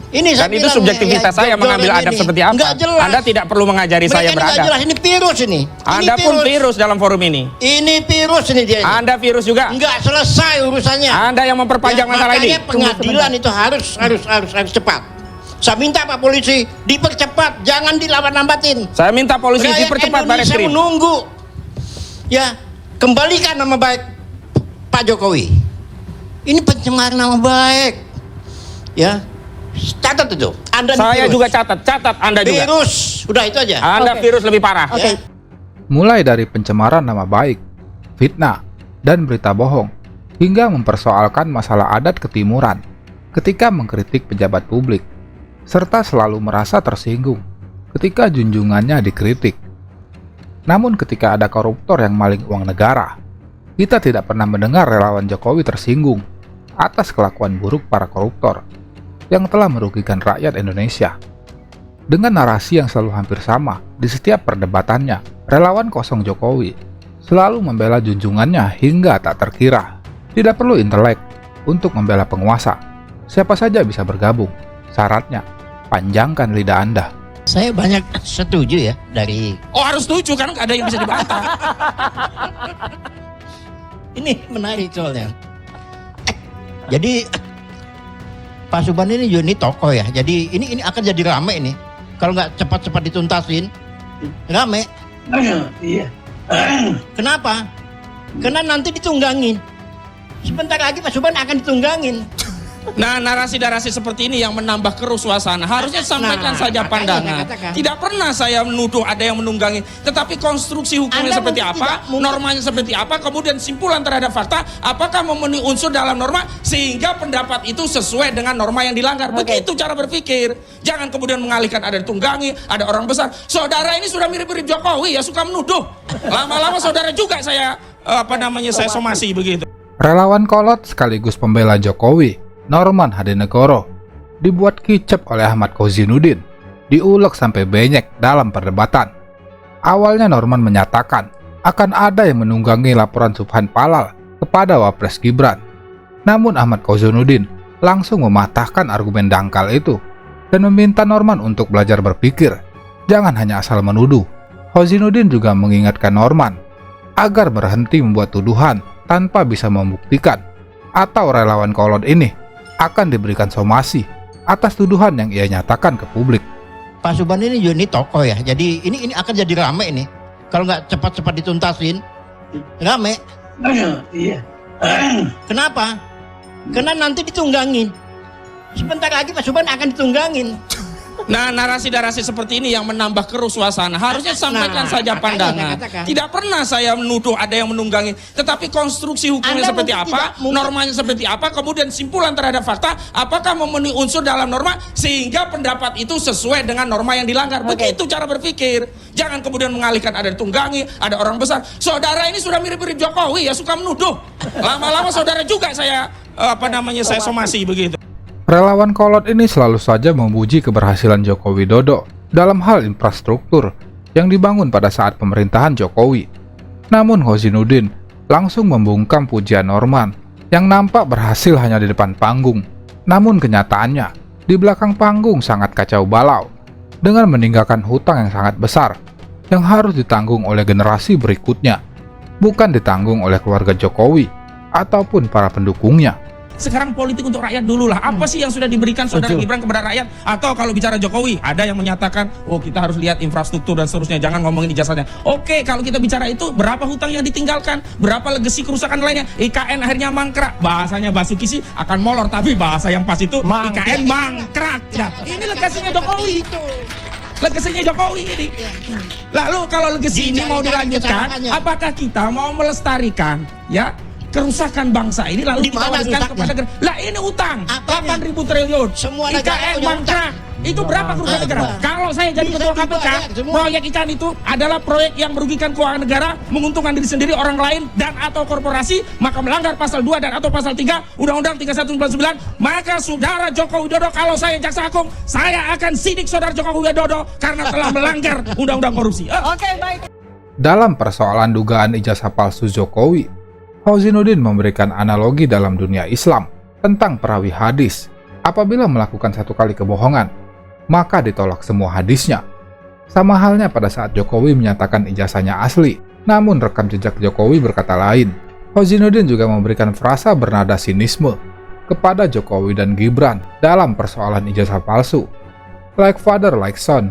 ini Dan itu subjektivitas saya mengambil adab seperti apa. Nggak jelas. Anda tidak perlu mengajari saya Nggak beradab. jelas, ini virus ini. Anda pun virus dalam forum ini. Ini virus ini dia. Anda virus juga. Nggak selesai urusannya. Anda yang memperpanjang masalah ini. Makanya pengadilan itu harus cepat. Saya minta Pak Polisi dipercepat, jangan dilambat-lambatin. Saya minta polisi Rakyat dipercepat baris Indonesia krim. menunggu. Ya, kembalikan nama baik Pak Jokowi. Ini pencemaran nama baik. Ya, catat itu. Saya juga catat Anda juga. Virus, udah itu aja. Anda virus lebih parah. Mulai dari pencemaran nama baik, fitnah, dan berita bohong, hingga mempersoalkan masalah adat ketimuran ketika mengkritik pejabat publik, serta selalu merasa tersinggung ketika junjungannya dikritik. Namun ketika ada koruptor yang maling uang negara, kita tidak pernah mendengar relawan Jokowi tersinggung atas kelakuan buruk para koruptor yang telah merugikan rakyat Indonesia. Dengan narasi yang selalu hampir sama di setiap perdebatannya, relawan kosong Jokowi selalu membela junjungannya hingga tak terkira. Tidak perlu intelek untuk membela penguasa. Siapa saja bisa bergabung. Syaratnya, panjangkan lidah Anda. Saya banyak setuju ya dari... Oh, harus setuju kan nggak ada yang bisa dibantah. Ini menarik soalnya. Jadi Pak Subhan ini tokoh ya. Jadi ini akan jadi rame ini. Kalau nggak cepat-cepat dituntasin, rame. Iya. Kenapa? Karena nanti ditunggangin. Sebentar lagi Pak Subhan akan ditunggangin. Nah, narasi-narasi seperti ini yang menambah keruh suasana. Harusnya sampaikan saja pandangan. Tidak pernah saya menuduh ada yang menunggangi, tetapi konstruksi hukumnya seperti apa, normanya seperti apa, kemudian simpulan terhadap fakta, apakah memenuhi unsur dalam norma sehingga pendapat itu sesuai dengan norma yang dilanggar. Begitu cara berpikir. Jangan kemudian mengalihkan ada ditunggangi, ada orang besar. Saudara ini sudah mirip-mirip Jokowi ya, suka menuduh. Lama-lama saudara juga saya saya somasi begitu. Relawan kolot sekaligus pembela Jokowi, Norman Hadinugoro, dibuat kicep oleh Ahmad Kozinuddin, diulek sampai benyek dalam perdebatan. Awalnya Norman menyatakan akan ada yang menunggangi laporan Subhan Palal kepada Wapres Gibran. Namun Ahmad Kozinuddin langsung mematahkan argumen dangkal itu dan meminta Norman untuk belajar berpikir, jangan hanya asal menuduh. Kozinuddin juga mengingatkan Norman agar berhenti membuat tuduhan tanpa bisa membuktikan, atau relawan kolot ini akan diberikan somasi atas tuduhan yang ia nyatakan ke publik. Pak Subhan ini tokoh ya, jadi ini akan jadi rame ini. Kalau nggak cepat-cepat dituntasin, rame. Iya. Kenapa? Karena nanti ditunggangin. Sebentar lagi Pak Subhan akan ditunggangin. Nah, narasi-narasi seperti ini yang menambah keruh suasana. Harusnya sampaikan saja pandangan. Tidak pernah saya menuduh ada yang menunggangi. Tetapi konstruksi hukumnya seperti apa, normanya seperti apa, kemudian simpulan terhadap fakta, apakah memenuhi unsur dalam norma, sehingga pendapat itu sesuai dengan norma yang dilanggar. Begitu cara berpikir. Jangan kemudian mengalihkan ada ditunggangi, ada orang besar. Saudara ini sudah mirip-mirip Jokowi ya, suka menuduh. Lama-lama saudara juga saya, saya somasi begitu. Relawan kolot ini selalu saja memuji keberhasilan Joko Widodo dalam hal infrastruktur yang dibangun pada saat pemerintahan Jokowi. Namun Kozinuddin langsung membungkam pujian Norman yang nampak berhasil hanya di depan panggung. Namun kenyataannya, di belakang panggung sangat kacau balau dengan meninggalkan hutang yang sangat besar yang harus ditanggung oleh generasi berikutnya, bukan ditanggung oleh keluarga Jokowi ataupun para pendukungnya. Sekarang politik untuk rakyat dulu lah. Apa sih yang sudah diberikan saudara Gibran kepada rakyat? Atau kalau bicara Jokowi, ada yang menyatakan, oh kita harus lihat infrastruktur dan seterusnya, jangan ngomongin ijazahnya. Oke, kalau kita bicara itu, berapa hutang yang ditinggalkan? Berapa legasi kerusakan lainnya? IKN akhirnya mangkrak. Bahasanya Basuki sih akan molor, tapi bahasa yang pas itu IKN mangkrak. Nah, ini legasinya Jokowi itu. Legasinya Jokowi ini. Lalu kalau legasi ini mau dilanjutkan, apakah kita mau melestarikan ya kerusakan bangsa ini lalu kita wariskan kepada negara? Lah ini utang 8.000 triliun. Semua IKN mangkrak. Itu berapa kerugian negara? Kalau saya jadi ketua KPK, proyek ikan itu adalah proyek yang merugikan keuangan negara, menguntungkan diri sendiri, orang lain dan atau korporasi, maka melanggar pasal 2 dan atau pasal 3 Undang-Undang 3199, maka saudara Joko Widodo, kalau saya jaksa agung, saya akan sidik saudara Joko Widodo karena telah melanggar undang-undang korupsi. Oke, baik. Dalam persoalan dugaan ijazah palsu Jokowi, Kozinuddin memberikan analogi dalam dunia Islam tentang perawi hadis. Apabila melakukan satu kali kebohongan, maka ditolak semua hadisnya. Sama halnya pada saat Jokowi menyatakan ijazahnya asli, namun rekam jejak Jokowi berkata lain. Kozinuddin juga memberikan frasa bernada sinisme kepada Jokowi dan Gibran dalam persoalan ijazah palsu. Like father, like son,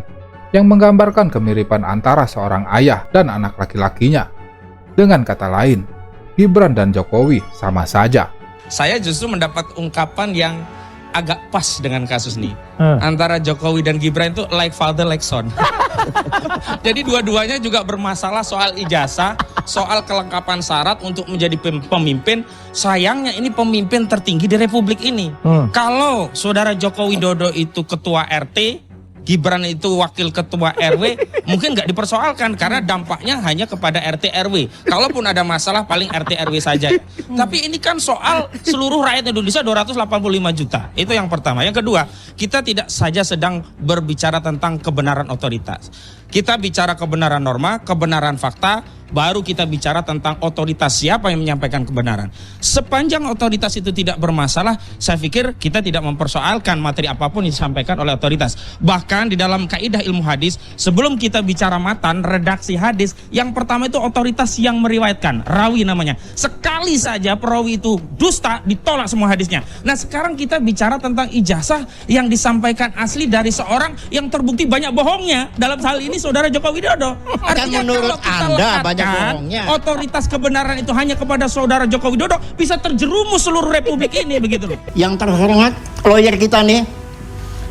yang menggambarkan kemiripan antara seorang ayah dan anak laki-lakinya. Dengan kata lain, Gibran dan Jokowi sama saja. Saya justru mendapat ungkapan yang agak pas dengan kasus ini. Antara Jokowi dan Gibran itu like father, like son. Jadi dua-duanya juga bermasalah soal ijazah, soal kelengkapan syarat untuk menjadi pemimpin. Sayangnya ini pemimpin tertinggi di Republik ini. Kalau saudara Joko Widodo itu ketua RT, Gibran itu wakil ketua RW, mungkin nggak dipersoalkan karena dampaknya hanya kepada RT RW. Kalaupun ada masalah paling RT RW saja. Tapi ini kan soal seluruh rakyat Indonesia 285 juta. Itu yang pertama. Yang kedua, kita tidak saja sedang berbicara tentang kebenaran otoritas. Kita bicara kebenaran norma, kebenaran fakta, baru kita bicara tentang otoritas, siapa yang menyampaikan kebenaran. Sepanjang otoritas itu tidak bermasalah, saya pikir kita tidak mempersoalkan materi apapun yang disampaikan oleh otoritas. Bahkan di dalam kaidah ilmu hadis, sebelum kita bicara matan, redaksi hadis, yang pertama itu otoritas yang meriwayatkan, rawi namanya. Sekali saja perawi itu dusta, ditolak semua hadisnya. Nah sekarang kita bicara tentang ijazah yang disampaikan asli dari seorang yang terbukti banyak bohongnya. Dalam hal ini saudara Joko Widodo. Artinya menurut kalau kita Anda banyak bohongnya, otoritas kebenaran itu hanya kepada saudara Joko Widodo, bisa terjerumus seluruh Republik ini begitu loh. Yang terhormat lawyer kita nih,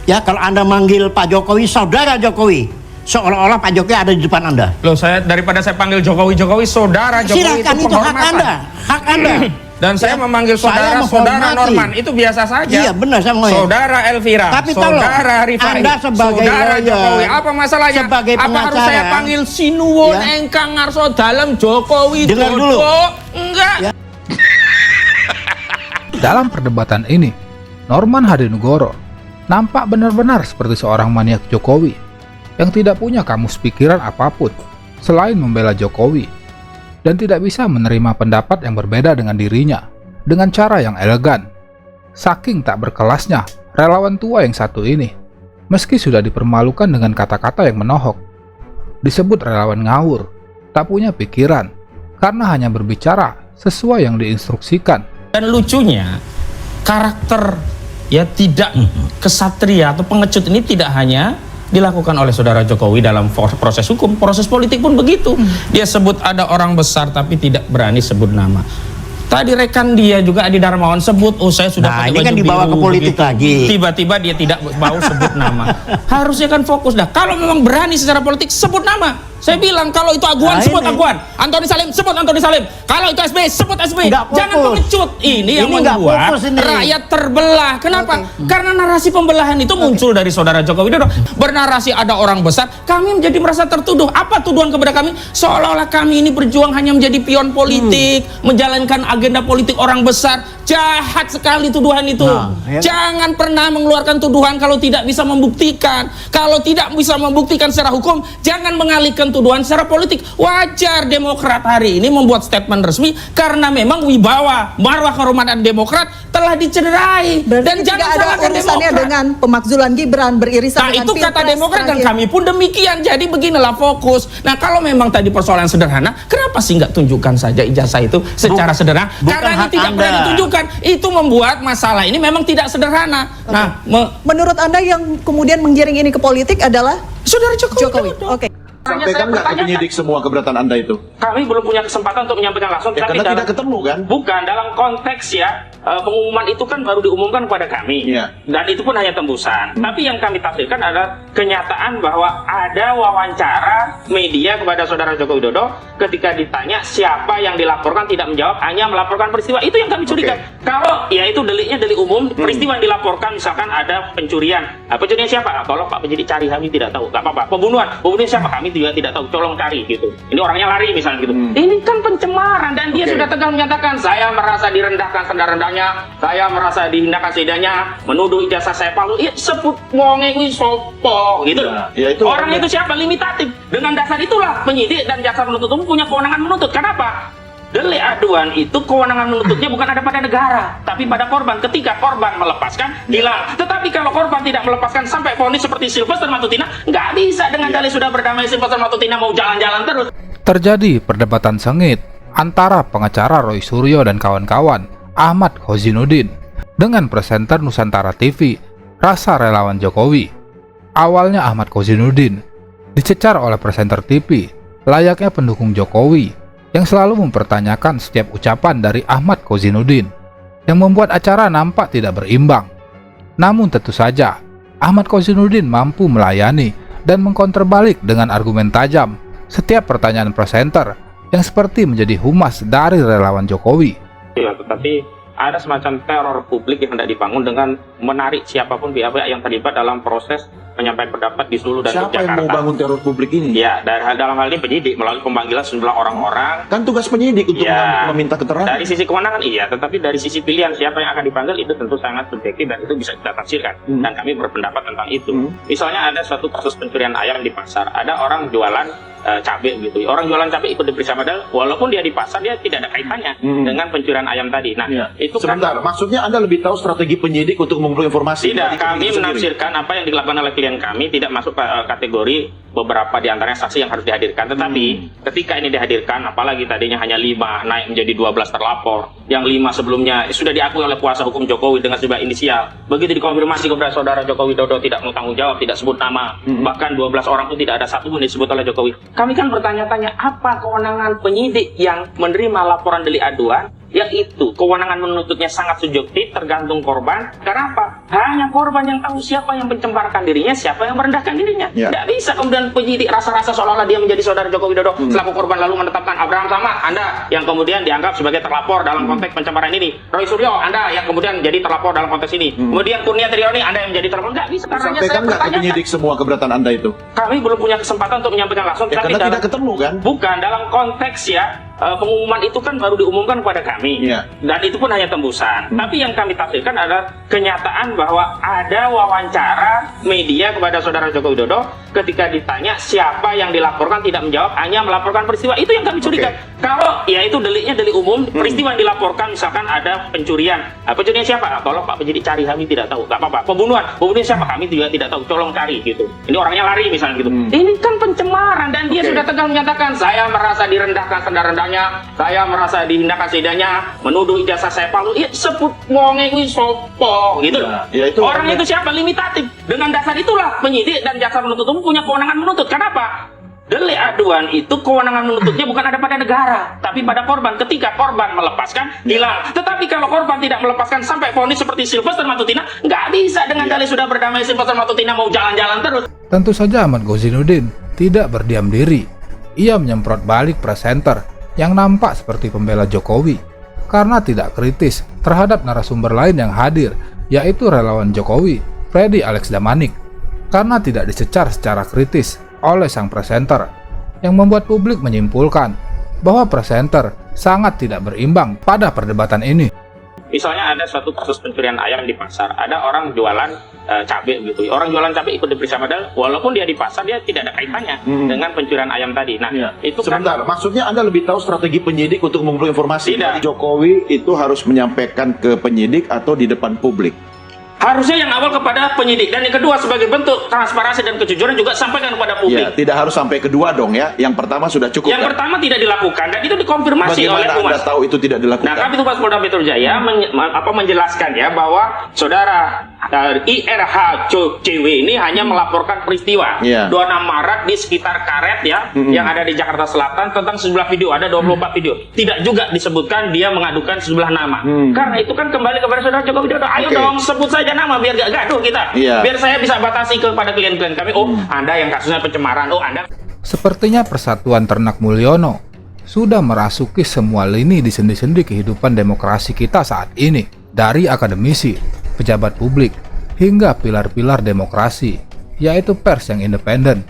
ya kalau Anda manggil Pak Jokowi saudara Jokowi, seolah-olah Pak Jokowi ada di depan Anda. Loh, daripada saya panggil Jokowi saudara Jokowi, silakan, itu hak Anda, hak Anda. Dan saya memanggil saudara Norman, itu biasa saja. Iya benar, saya mengerti. Saudara Elvira, tapi saudara Rifai, Anda sebagai saudara Jokowi, apa masalahnya? Sebagai apa harus saya panggil sinuwun engkang ngarso dalem Jokowi Dengar dulu. Enggak. Ya. Dalam perdebatan ini, Norman Hadinugoro nampak benar-benar seperti seorang maniak Jokowi yang tidak punya kamus pikiran apapun selain membela Jokowi dan tidak bisa menerima pendapat yang berbeda dengan dirinya dengan cara yang elegan. Saking tak berkelasnya relawan tua yang satu ini, meski sudah dipermalukan dengan kata-kata yang menohok, disebut relawan ngawur, tak punya pikiran, karena hanya berbicara sesuai yang diinstruksikan. Dan lucunya, karakter ya tidak kesatria atau pengecut ini tidak hanya dilakukan oleh saudara Jokowi dalam proses hukum, proses politik pun begitu. Dia sebut ada orang besar tapi tidak berani sebut nama. Tadi rekan dia juga Adi Darmawan sebut, oh saya sudah pakai ini baju kan dibawa biru, ke politik begitu. lagi. Tiba-tiba dia tidak mau sebut nama. Harusnya kan fokus dah. Kalau memang berani secara politik, sebut nama. Saya bilang kalau itu Aguan, sebut Aguan. Antoni Salim, sebut Antoni Salim. Kalau itu SBY, sebut SBY. Jangan pengecut. Ini yang membuat rakyat terbelah. Kenapa? Karena narasi pembelahan itu muncul dari saudara Joko Widodo. Bernarasi ada orang besar, kami menjadi merasa tertuduh. Apa tuduhan kepada kami? Seolah-olah kami ini berjuang hanya menjadi pion politik, menjalankan agenda politik orang besar. Jahat sekali tuduhan itu. Jangan pernah mengeluarkan tuduhan kalau tidak bisa membuktikan. Kalau tidak bisa membuktikan secara hukum, jangan mengalihkan tuduhan secara politik. Wajar Demokrat hari ini membuat statement resmi karena memang wibawa, marwah kehormatan Demokrat telah dicederai. Berarti Dan tidak jangan ada salahkan urusannya Demokrat. dengan pemakzulan Gibran beririsan Nah dengan itu kata Pilpres Demokrat dan terakhir. kami pun demikian. Jadi beginilah fokus. Nah kalau memang tadi persoalan sederhana, kenapa sih nggak tunjukkan saja ijazah itu secara sederhana? Karena ini tidak pernah ditunjukkan. Itu membuat masalah ini memang tidak sederhana. Nah menurut Anda yang kemudian menggiring ini ke politik adalah saudara Jokowi. Oke. Sampaikan nggak ke penyidik semua keberatan Anda itu? Kami belum punya kesempatan untuk menyampaikan langsung. Ya, tapi karena tidak ketemu kan? Bukan, dalam konteks ya pengumuman itu kan baru diumumkan kepada kami. Dan itu pun hanya tembusan. Tapi yang kami tafsirkan adalah kenyataan bahwa ada wawancara media kepada saudara Joko Widodo ketika ditanya siapa yang dilaporkan tidak menjawab, hanya melaporkan peristiwa. Itu yang kami curiga. Kalau ya itu deliknya delik umum, peristiwa yang dilaporkan misalkan ada pencurian. Pencurian siapa? Tolong Pak penyidik cari, kami tidak tahu. Gak apa-apa. Pembunuhan siapa? Kami juga tidak tahu, tolong cari gitu. Ini orangnya lari misalnya gitu. Ini kan pencemaran dan dia sudah tegang menyatakan saya merasa direndahkan rendah-rendahnya, saya merasa dihinakan seadanya, menuduh ijazah saya palsu. Ya sebut wonge kuwi sopo gitu. Ya, itu orang itu siapa? Limitatif. Dengan dasar itulah penyidik dan jaksa penuntut umum punya kewenangan menuntut. Kenapa? Delik aduan itu kewenangan menuntutnya bukan ada pada negara, tapi pada korban. Ketika korban melepaskan, hilang. Tetapi kalau korban tidak melepaskan sampai vonis seperti Sylvester Matutina, nggak bisa dengan dalih sudah berdamai Sylvester Matutina mau jalan-jalan terus. Terjadi perdebatan sengit antara pengacara Roy Suryo dan kawan-kawan Ahmad Khozinuddin dengan presenter Nusantara TV, Rasa Relawan Jokowi. Awalnya Ahmad Khozinuddin dicecar oleh presenter TV layaknya pendukung Jokowi yang selalu mempertanyakan setiap ucapan dari Ahmad Khozinuddin yang membuat acara nampak tidak berimbang. Namun tentu saja Ahmad Khozinuddin mampu melayani dan mengkonter balik dengan argumen tajam setiap pertanyaan presenter yang seperti menjadi humas dari relawan Jokowi. Ya, tetapi ada semacam teror publik yang hendak dibangun dengan menarik siapapun pihak-pihak yang terlibat dalam proses menyampaikan pendapat di Sulu dan Siapa Yogyakarta. yang mau bangun teror publik ini? Ya, dalam hal ini penyidik melalui pemanggilan sejumlah orang-orang. Kan tugas penyidik untuk meminta keterangan. Dari sisi kewenangan iya, tetapi dari sisi pilihan siapa yang akan dipanggil itu tentu sangat subjektif dan itu bisa kita tafsirkan. Dan kami berpendapat tentang itu. Misalnya ada suatu kasus pencurian ayam di pasar, ada orang jualan cabai gitu. Orang jualan cabai ikut diperiksa padahal walaupun dia di pasar dia tidak ada kaitannya dengan pencurian ayam tadi. Nah, itu sebentar, maksudnya Anda lebih tahu strategi penyidik untuk mengumpulkan informasi? Tidak, kami menafsirkan apa yang dilakukan oleh klien kami tidak masuk kategori beberapa di antaranya saksi yang harus dihadirkan. Tetapi ketika ini dihadirkan, apalagi tadinya hanya 5 naik menjadi 12 terlapor, yang 5 sebelumnya sudah diakui oleh kuasa hukum Jokowi dengan sebuah inisial. Begitu dikonfirmasi kepada saudara Joko Widodo tidak mau tanggung jawab, tidak sebut nama, bahkan 12 orang pun tidak ada satu pun disebut oleh Jokowi. Kami kan bertanya-tanya apa kewenangan penyidik yang menerima laporan delik aduan, yang itu kewenangan menuntutnya sangat subjektif tergantung korban. Karena apa? Hanya korban yang tahu siapa yang mencembarkan dirinya, siapa yang merendahkan dirinya. Tidak bisa kemudian penyidik rasa-rasa seolah-olah dia menjadi saudara Joko Widodo selaku korban lalu menetapkan Abraham Samad, Anda yang kemudian dianggap sebagai terlapor dalam konteks pencemaran ini, Roy Suryo, Anda yang kemudian jadi terlapor dalam konteks ini, kemudian Kurnia Trioni, Anda yang menjadi terlapor. Nggak bisa. Sampaikan nggak ke penyidik semua keberatan Anda itu? Kami belum punya kesempatan untuk menyampaikan langsung. Karena tidak ketemu kan? Bukan, dalam konteks ya pengumuman itu kan baru diumumkan kepada kami, dan itu pun hanya tembusan. Tapi yang kami tafsirkan adalah kenyataan bahwa ada wawancara media kepada saudara Joko Widodo ketika ditanya siapa yang dilaporkan tidak menjawab, hanya melaporkan peristiwa. Itu yang kami curiga. Kalau ya itu deliknya delik umum, peristiwa yang dilaporkan misalkan ada pencurian. Pencurian siapa? Tolong Pak penyidik cari, kami tidak tahu. Gak apa-apa. Pembunuhan siapa? Kami juga tidak tahu. Tolong cari gitu. Ini orangnya lari misalnya gitu. Ini kan pencemaran dan dia sudah tegas menyatakan saya merasa direndahkan serendah-rendahnya, saya merasa dihinakan seidahnya, menuduh ijazah saya palsu. Ya sebut wonge kuwi sopo gitu loh. Orang itu siapa? Limitatif. Dengan dasar itulah penyidik dan jaksa penuntut umum punya kewenangan menuntut. Kenapa? Delik aduan itu kewenangan menuntutnya bukan ada pada negara, tapi pada korban. Ketika korban melepaskan, hilang. Tetapi kalau korban tidak melepaskan sampai vonis seperti Sylvester Matutina, nggak bisa dengan dalih sudah berdamai Sylvester Matutina mau jalan-jalan terus. Tentu saja Ahmad Khozinuddin tidak berdiam diri. Ia menyemprot balik presenter yang nampak seperti pembela Jokowi karena tidak kritis terhadap narasumber lain yang hadir, yaitu relawan Jokowi, Freddy Alex Damanik, karena tidak disecar secara kritis oleh sang presenter, yang membuat publik menyimpulkan bahwa presenter sangat tidak berimbang pada perdebatan ini. Misalnya ada suatu kasus pencurian ayam di pasar, ada orang jualan cabai gitu. Orang jualan cabai ikut diperiksa, padahal walaupun dia di pasar dia tidak ada kaitannya dengan pencurian ayam tadi. Nah, itu sebentar, maksudnya Anda lebih tahu strategi penyidik untuk mengumpulkan informasi. Tidak. Jokowi itu harus menyampaikan ke penyidik atau di depan publik? Harusnya yang awal kepada penyidik, dan yang kedua sebagai bentuk transparansi dan kejujuran juga sampaikan kepada publik. Ya, tidak harus sampai kedua dong ya. Yang pertama sudah cukup. Yang pertama tidak dilakukan dan itu dikonfirmasi oleh Humas. Anda tahu itu tidak dilakukan? Nah, Kabid Humas Polda Metro Jaya menjelaskan ya bahwa saudara IRH CW ini hanya melaporkan peristiwa 26 Maret di sekitar Karet ya, yang ada di Jakarta Selatan tentang sejumlah video, ada 24 video. Tidak juga disebutkan dia mengadukan sejumlah nama. Karena itu kan kembali kepada saudara Joko Widodo. Ayo dong sebut saja nama biar gak gaduh kita. Biar saya bisa batasi kepada klien-klien kami. Oh, Anda yang kasusnya pencemaran. Oh, Anda. Sepertinya Persatuan Ternak Mulyono sudah merasuki semua lini di sendi-sendi kehidupan demokrasi kita saat ini. Dari akademisi, pejabat publik, hingga pilar-pilar demokrasi, yaitu pers yang independen,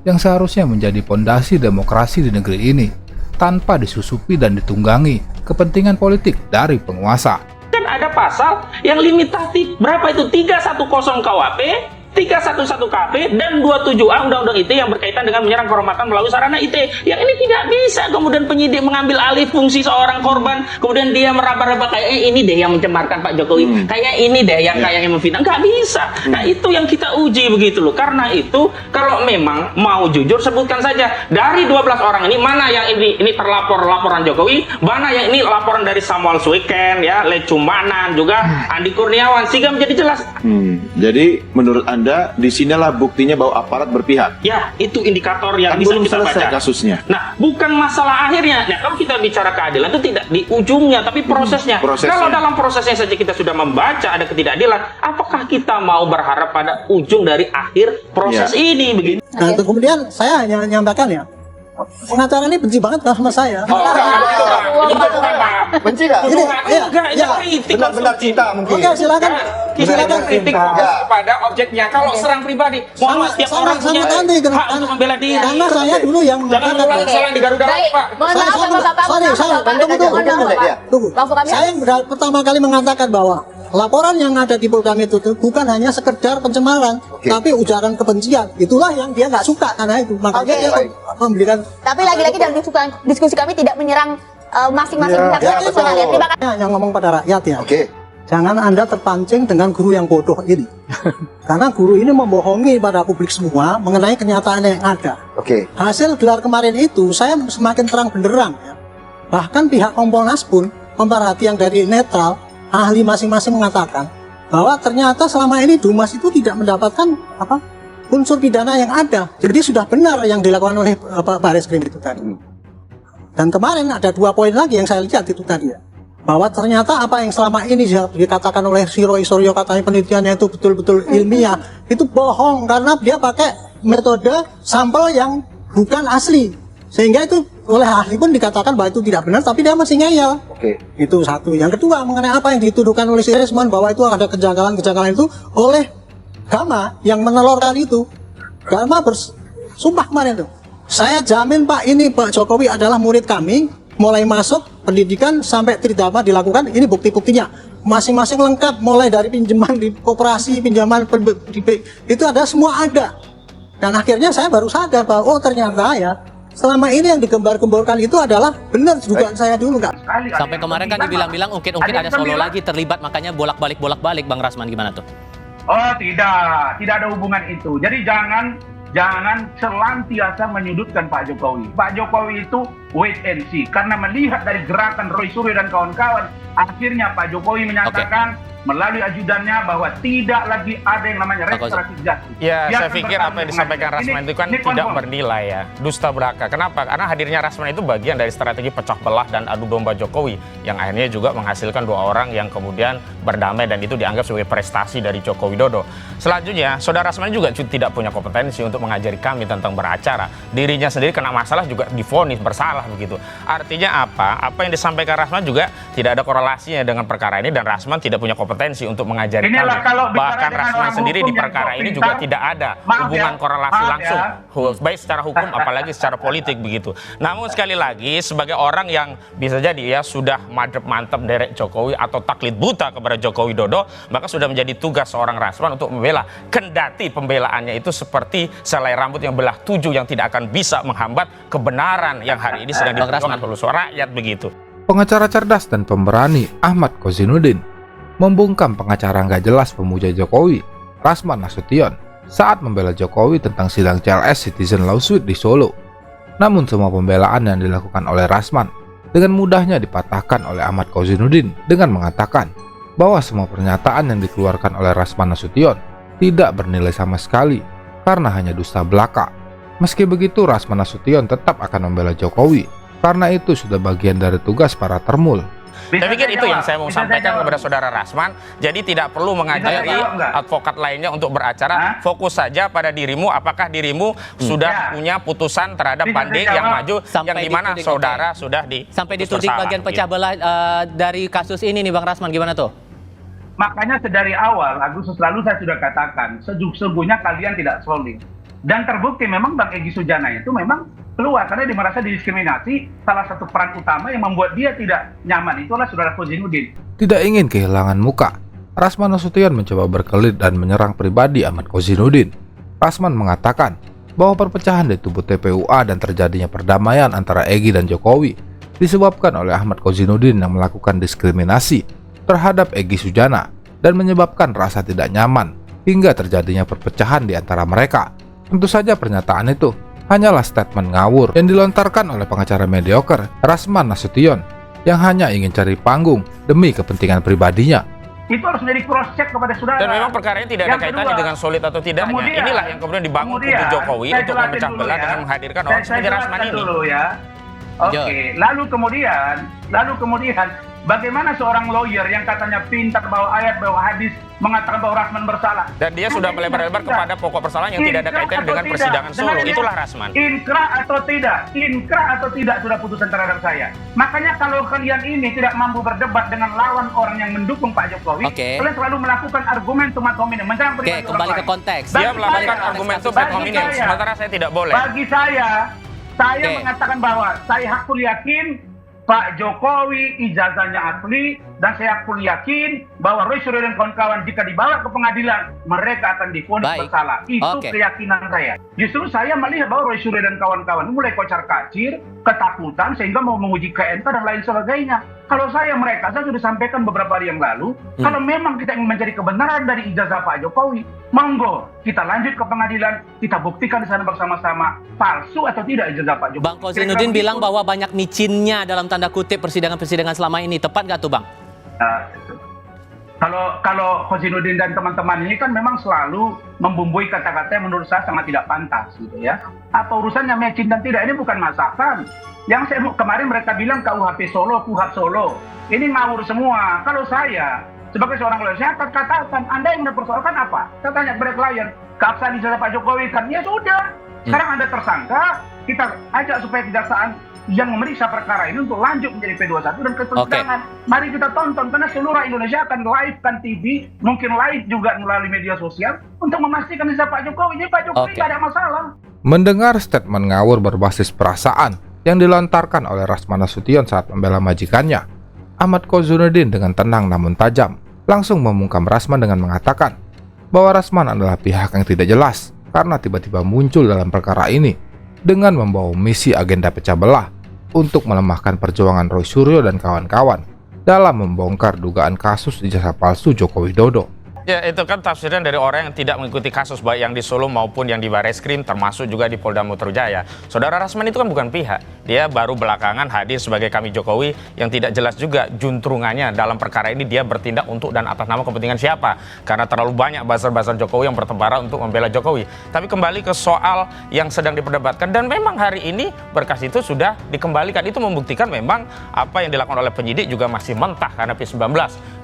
yang seharusnya menjadi pondasi demokrasi di negeri ini, tanpa disusupi dan ditunggangi kepentingan politik dari penguasa. Kan ada pasal yang limitatif, berapa itu? 310 KUHP, 311 KP, dan 27A Undang-Undang ITE yang berkaitan dengan menyerang kehormatan melalui sarana ITE. Yang ini tidak bisa kemudian penyidik mengambil alih fungsi seorang korban, kemudian dia meraba-raba kayak ini deh yang mencemarkan Pak Jokowi, kayak ini deh yang kayaknya memfitnah. Nggak bisa. Nah, itu yang kita uji begitu loh. Karena itu kalau memang mau jujur sebutkan saja dari 12 orang ini mana yang ini terlapor laporan Jokowi, mana yang ini laporan dari Samuel Sweken ya, Lecumanan juga Andi Kurniawan, sehingga menjadi jelas. Jadi menurut Anda disinilah buktinya bahwa aparat berpihak. Ya, itu indikator yang kan bisa belum kita selesai baca. Kasusnya. Nah, bukan masalah akhirnya. Nah, kalau kita bicara keadilan itu tidak di ujungnya, tapi prosesnya. Kalau dalam prosesnya saja kita sudah membaca ada ketidakadilan, apakah kita mau berharap pada ujung dari akhir proses ini begitu? Nah, kemudian saya hanya menyampaikan ya, pengacara ini benci banget sama saya. Benci nggak? Benar-benar cinta mungkin. Oke, silakan. Silakan kritik kepada objeknya. Kalau serang pribadi, setiap orang punya hak untuk membela diri. Karena saya dulu yang mengatakan kesalahan di Garuda, Pak. Mohon maaf sama Bapak. Tunggu. Saya pertama kali mengatakan bahwa laporan yang ada di Polda Metro itu bukan hanya sekedar pencemaran, tapi ujaran kebencian. Itulah yang dia nggak suka karena itu. Makanya dia memberikan. Tapi lagi-lagi dalam diskusi kami tidak menyerang masing-masing pihak. Terima kasih. Yang ngomong pada rakyat ya. Jangan Anda terpancing dengan guru yang bodoh ini. Karena guru ini membohongi pada publik semua mengenai kenyataan yang ada. Hasil gelar kemarin itu saya semakin terang benderang ya. Bahkan pihak Kompolnas pun pemerhati yang dari netral, ahli masing-masing mengatakan bahwa ternyata selama ini Dumas itu tidak mendapatkan unsur pidana yang ada. Jadi sudah benar yang dilakukan oleh Barreskrim itu tadi. Dan kemarin ada 2 poin lagi yang saya lihat itu tadi ya. Bahwa ternyata apa yang selama ini dikatakan oleh si Roy Suryo katanya penelitiannya itu betul-betul ilmiah, itu bohong karena dia pakai metode sampel yang bukan asli. Sehingga itu oleh ahli pun dikatakan bahwa itu tidak benar, tapi dia masih ngeyel. Itu satu. Yang kedua, mengenai apa yang dituduhkan oleh si Risman bahwa itu ada kejanggalan-kejanggalan itu oleh Gama yang menelurkan itu. Gama bersumpah kemarin tuh. Saya jamin Pak, ini Pak Jokowi adalah murid kami, mulai masuk pendidikan sampai tridharma dilakukan, ini bukti-buktinya masing-masing lengkap, mulai dari pinjaman di koperasi, pinjaman itu ada, semua ada. Dan akhirnya saya baru sadar bahwa oh ternyata ya selama ini yang digembar-gemborkan itu adalah benar dugaan saya dulu, Kak. Sampai kemarin kan dibilang-bilang ungkit-ungkit ada Solo lagi terlibat, makanya bolak-balik Bang Rasman, gimana tuh? Oh tidak ada hubungan itu. Jadi jangan selantiasa menyudutkan Pak Jokowi. Pak Jokowi itu wait and see. Karena melihat dari gerakan Roy Suryo dan kawan-kawan, akhirnya Pak Jokowi menyatakan melalui ajudannya bahwa tidak lagi ada yang namanya restoratif justice. Ya, saya pikir apa yang disampaikan Rasman itu kan tidak bernilai ya, dusta belaka. Kenapa? Karena hadirnya Rasman itu bagian dari strategi pecah belah dan adu domba Jokowi yang akhirnya juga menghasilkan 2 orang yang kemudian berdamai dan itu dianggap sebagai prestasi dari Joko Widodo. Selanjutnya, Saudara Rasman juga tidak punya kompetensi untuk mengajari kami tentang beracara. Dirinya sendiri kena masalah juga divonis bersalah begitu. Artinya apa? Apa yang disampaikan Rasman juga tidak ada korelasinya dengan perkara ini dan Rasman tidak punya kompetensi untuk mengajari kami. Bahkan Rasman sendiri di perkara ini juga tidak ada hubungan korelasi langsung, baik secara hukum apalagi secara politik begitu. Namun sekali lagi sebagai orang yang bisa jadi ya sudah mantep derek Jokowi atau taklid buta kepada Joko Widodo, maka sudah menjadi tugas seorang Rasman untuk membela, kendati pembelaannya itu seperti selai rambut yang belah 7 yang tidak akan bisa menghambat kebenaran yang hari ini sedang diperjuangkan oleh suara rakyat begitu. Pengacara cerdas dan pemberani Ahmad Kozinudin membungkam pengacara nggak jelas pemuja Jokowi, Rasman Nasution, saat membela Jokowi tentang sidang CLS Citizen Lawsuit di Solo. Namun semua pembelaan yang dilakukan oleh Rasman dengan mudahnya dipatahkan oleh Ahmad Kozinudin dengan mengatakan bahwa semua pernyataan yang dikeluarkan oleh Rasman Nasution tidak bernilai sama sekali karena hanya dusta belaka. Meski begitu, Rasman Nasution tetap akan membela Jokowi karena itu sudah bagian dari tugas para termul. Saya pikir itu yang saya mau sampaikan kepada Saudara Rasman. Jadi tidak perlu mengajari advokat lainnya untuk beracara. Fokus saja pada dirimu. Apakah dirimu sudah punya putusan terhadap banding yang maju yang dimana saudara sudah sampai dituding bagian pecah belah dari kasus ini nih Bang Rasman, gimana tuh? Makanya dari awal Agustus lalu saya sudah katakan sesungguhnya kalian tidak solid. Dan terbukti memang Bang Egy Sujana itu memang keluar karena dia merasa didiskriminasi. Salah satu peran utama yang membuat dia tidak nyaman itulah Saudara Kozinudin. Tidak ingin kehilangan muka, Rasman Nasution mencoba berkelit dan menyerang pribadi Ahmad Kozinudin. Rasman mengatakan bahwa perpecahan di tubuh TPUA dan terjadinya perdamaian antara Egy dan Jokowi disebabkan oleh Ahmad Kozinudin yang melakukan diskriminasi terhadap Egy Sujana dan menyebabkan rasa tidak nyaman hingga terjadinya perpecahan di antara mereka. Tentu saja pernyataan itu hanyalah statement ngawur yang dilontarkan oleh pengacara mediocre Rasman Nasution yang hanya ingin cari panggung demi kepentingan pribadinya. Itu harus menjadi cross check kepada saudara. Dan memang perkara ini tidak ada kaitannya dengan solid atau tidaknya. Inilah yang kemudian dibangun kubu Jokowi untuk memecah belah dengan menghadirkan orang seperti Rasman ini. Oke, lalu kemudian bagaimana seorang lawyer yang katanya pintar bawa ayat, bawa hadis, mengatakan bahwa Rasman bersalah. Dan dia sudah melebar-lebar kepada pokok persoalan yang tidak ada kaitannya dengan persidangan Solo. Itulah Rasman. Inkrah atau tidak sudah putusan terhadap saya. Makanya kalau kalian ini tidak mampu berdebat dengan lawan orang yang mendukung Pak Jokowi, kalian selalu melakukan argumentum ad hominem. Oke, kembali ke konteks. Dia melakukan argumentum ad hominem, sementara saya tidak boleh. Bagi saya mengatakan bahwa saya hakul yakin Pak Jokowi ijazahnya asli dan saya pun yakin bahwa Roy Suryo dan kawan-kawan jika dibawa ke pengadilan mereka akan divonis bersalah. Itu keyakinan saya. Justru saya melihat bahwa Roy Suryo dan kawan-kawan mulai kocar-kacir, ketakutan sehingga mau menguji ke MK dan lain sebagainya. Kalau saya sudah sampaikan beberapa hari yang lalu, kalau memang kita ingin mencari kebenaran dari ijazah Pak Jokowi, monggo kita lanjut ke pengadilan, kita buktikan di sana bersama-sama palsu atau tidak ijazah Pak Jokowi. Bang Kozinudin bilang bahwa banyak micinnya dalam tanda kutip persidangan-persidangan selama ini, tepat nggak tuh Bang? Kalau Kozinudin dan teman-teman ini kan memang selalu membumbui kata-kata yang menurut saya sangat tidak pantas gitu ya. Apa urusannya mecin dan tidak, ini bukan masakan. Yang kemarin mereka bilang KUHP Solo, KUHAP Solo. Ini ngawur semua. Kalau saya sebagai seorang lawyer, saya akan katakan, Anda yang mempersoalkan apa? Saya tanya kepada klien, keabsahan ijazah Pak Jokowi kan? Ya sudah. Sekarang Anda tersangka, kita ajak supaya kejaksaan yang memeriksa perkara ini untuk lanjut menjadi P21 dan ke persidangan. Mari kita tonton, karena seluruh Indonesia akan live kan TV, mungkin live juga melalui media sosial untuk memastikan ijazah Pak Jokowi. Ini Pak Jokowi tidak ada masalah. Mendengar statement ngawur berbasis perasaan yang dilontarkan oleh Rasman Nasution saat membela majikannya, Ahmad Kozynudin dengan tenang namun tajam langsung membungkam Rasman dengan mengatakan bahwa Rasman adalah pihak yang tidak jelas karena tiba-tiba muncul dalam perkara ini dengan membawa misi agenda pecah belah untuk melemahkan perjuangan Roy Suryo dan kawan-kawan dalam membongkar dugaan kasus ijazah palsu Joko Widodo. Ya, itu kan tafsiran dari orang yang tidak mengikuti kasus baik yang di Solo maupun yang di Bareskrim, termasuk juga di Polda Metro Jaya. Saudara Rasman itu kan bukan pihak. Dia baru belakangan hadir sebagai kami Jokowi yang tidak jelas juga juntrungannya dalam perkara ini dia bertindak untuk dan atas nama kepentingan siapa. Karena terlalu banyak buzzer-buzzer Jokowi yang bertebaran untuk membela Jokowi. Tapi kembali ke soal yang sedang diperdebatkan dan memang hari ini berkas itu sudah dikembalikan. Itu membuktikan memang apa yang dilakukan oleh penyidik juga masih mentah karena P19.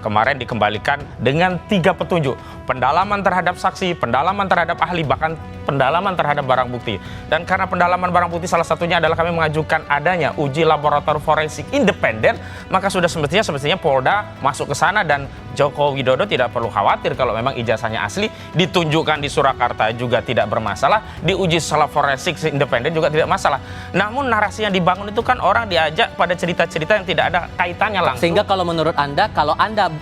Kemarin dikembalikan dengan 3 petunjuk, pendalaman terhadap saksi, pendalaman terhadap ahli, bahkan pendalaman terhadap barang bukti. Dan karena pendalaman barang bukti salah satunya adalah kami mengajukan adanya uji laboratorium forensik independen, maka sudah semestinya Polda masuk ke sana dan Joko Widodo tidak perlu khawatir kalau memang ijazahnya asli, ditunjukkan di Surakarta juga tidak bermasalah, diuji secara forensik independen juga tidak masalah. Namun narasi yang dibangun itu kan orang diajak pada cerita-cerita yang tidak ada kaitannya langsung. Sehingga kalau menurut Anda, kalau Anda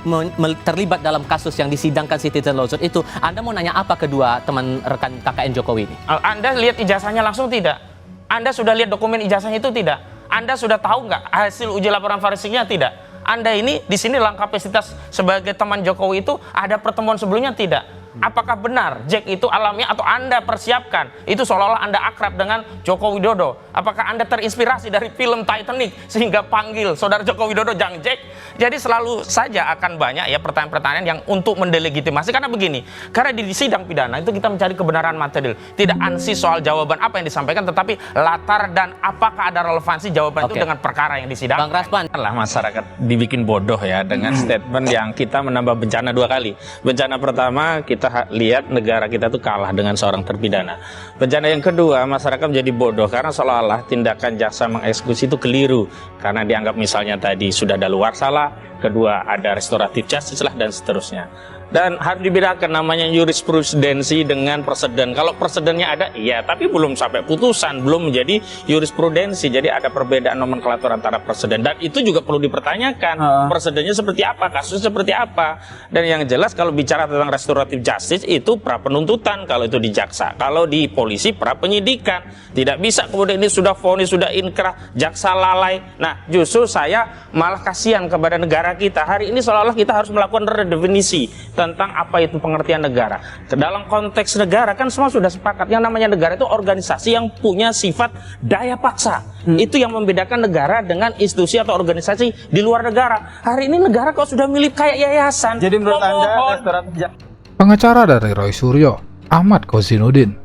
terlibat dalam kasus yang disidangkan citizen lawsuit itu, Anda mau nanya apa kedua teman rekan KKN Jokowi ini? Anda lihat ijazahnya langsung tidak? Anda sudah lihat dokumen ijazahnya itu tidak? Anda sudah tahu nggak hasil uji laporan forensiknya tidak? Anda ini di sini dalam kapasitas sebagai teman Jokowi itu ada pertemuan sebelumnya tidak? Apakah benar Jack itu alamiah atau Anda persiapkan? Itu seolah-olah Anda akrab dengan Joko Widodo. Apakah Anda terinspirasi dari film Titanic sehingga panggil saudara Joko Widodo Jang Jack? Jadi selalu saja akan banyak ya pertanyaan-pertanyaan yang untuk mendelegitimasi. Karena begini, karena di sidang pidana itu kita mencari kebenaran material. Tidak ansih soal jawaban apa yang disampaikan, tetapi latar dan apakah ada relevansi jawaban itu dengan perkara yang disidangkan. Bang Rasman. Lah masyarakat dibikin bodoh ya dengan statement yang kita menambah bencana 2 kali. Bencana pertama kita lihat negara kita tuh kalah dengan seorang terpidana. Bencana yang kedua, masyarakat menjadi bodoh karena seolah-olah tindakan jaksa mengeksekusi itu keliru karena dianggap misalnya tadi sudah daluarsa lah, kedua ada restoratif justice lah dan seterusnya. Dan harus dibedakan namanya jurisprudensi dengan preseden. Kalau presidennya ada, iya, tapi belum sampai putusan, belum menjadi jurisprudensi. Jadi ada perbedaan nomenklatur antara preseden. Dan itu juga perlu dipertanyakan. Presidennya seperti apa, kasusnya seperti apa. Dan yang jelas kalau bicara tentang restoratif justice itu pra penuntutan kalau itu di jaksa. Kalau di polisi pra penyidikan. Tidak bisa kemudian ini sudah vonis, sudah inkrah, jaksa lalai. Nah, justru saya malah kasihan kepada negara kita. Hari ini seolah-olah kita harus melakukan redefinisi tentang apa itu pengertian negara. Dalam konteks negara kan semua sudah sepakat yang namanya negara itu organisasi yang punya sifat daya paksa. Itu yang membedakan negara dengan institusi atau organisasi di luar negara. Hari ini negara kok sudah milik kayak yayasan. Jadi menurut Anda Pengacara dari Roy Suryo, Ahmad Kozynudin,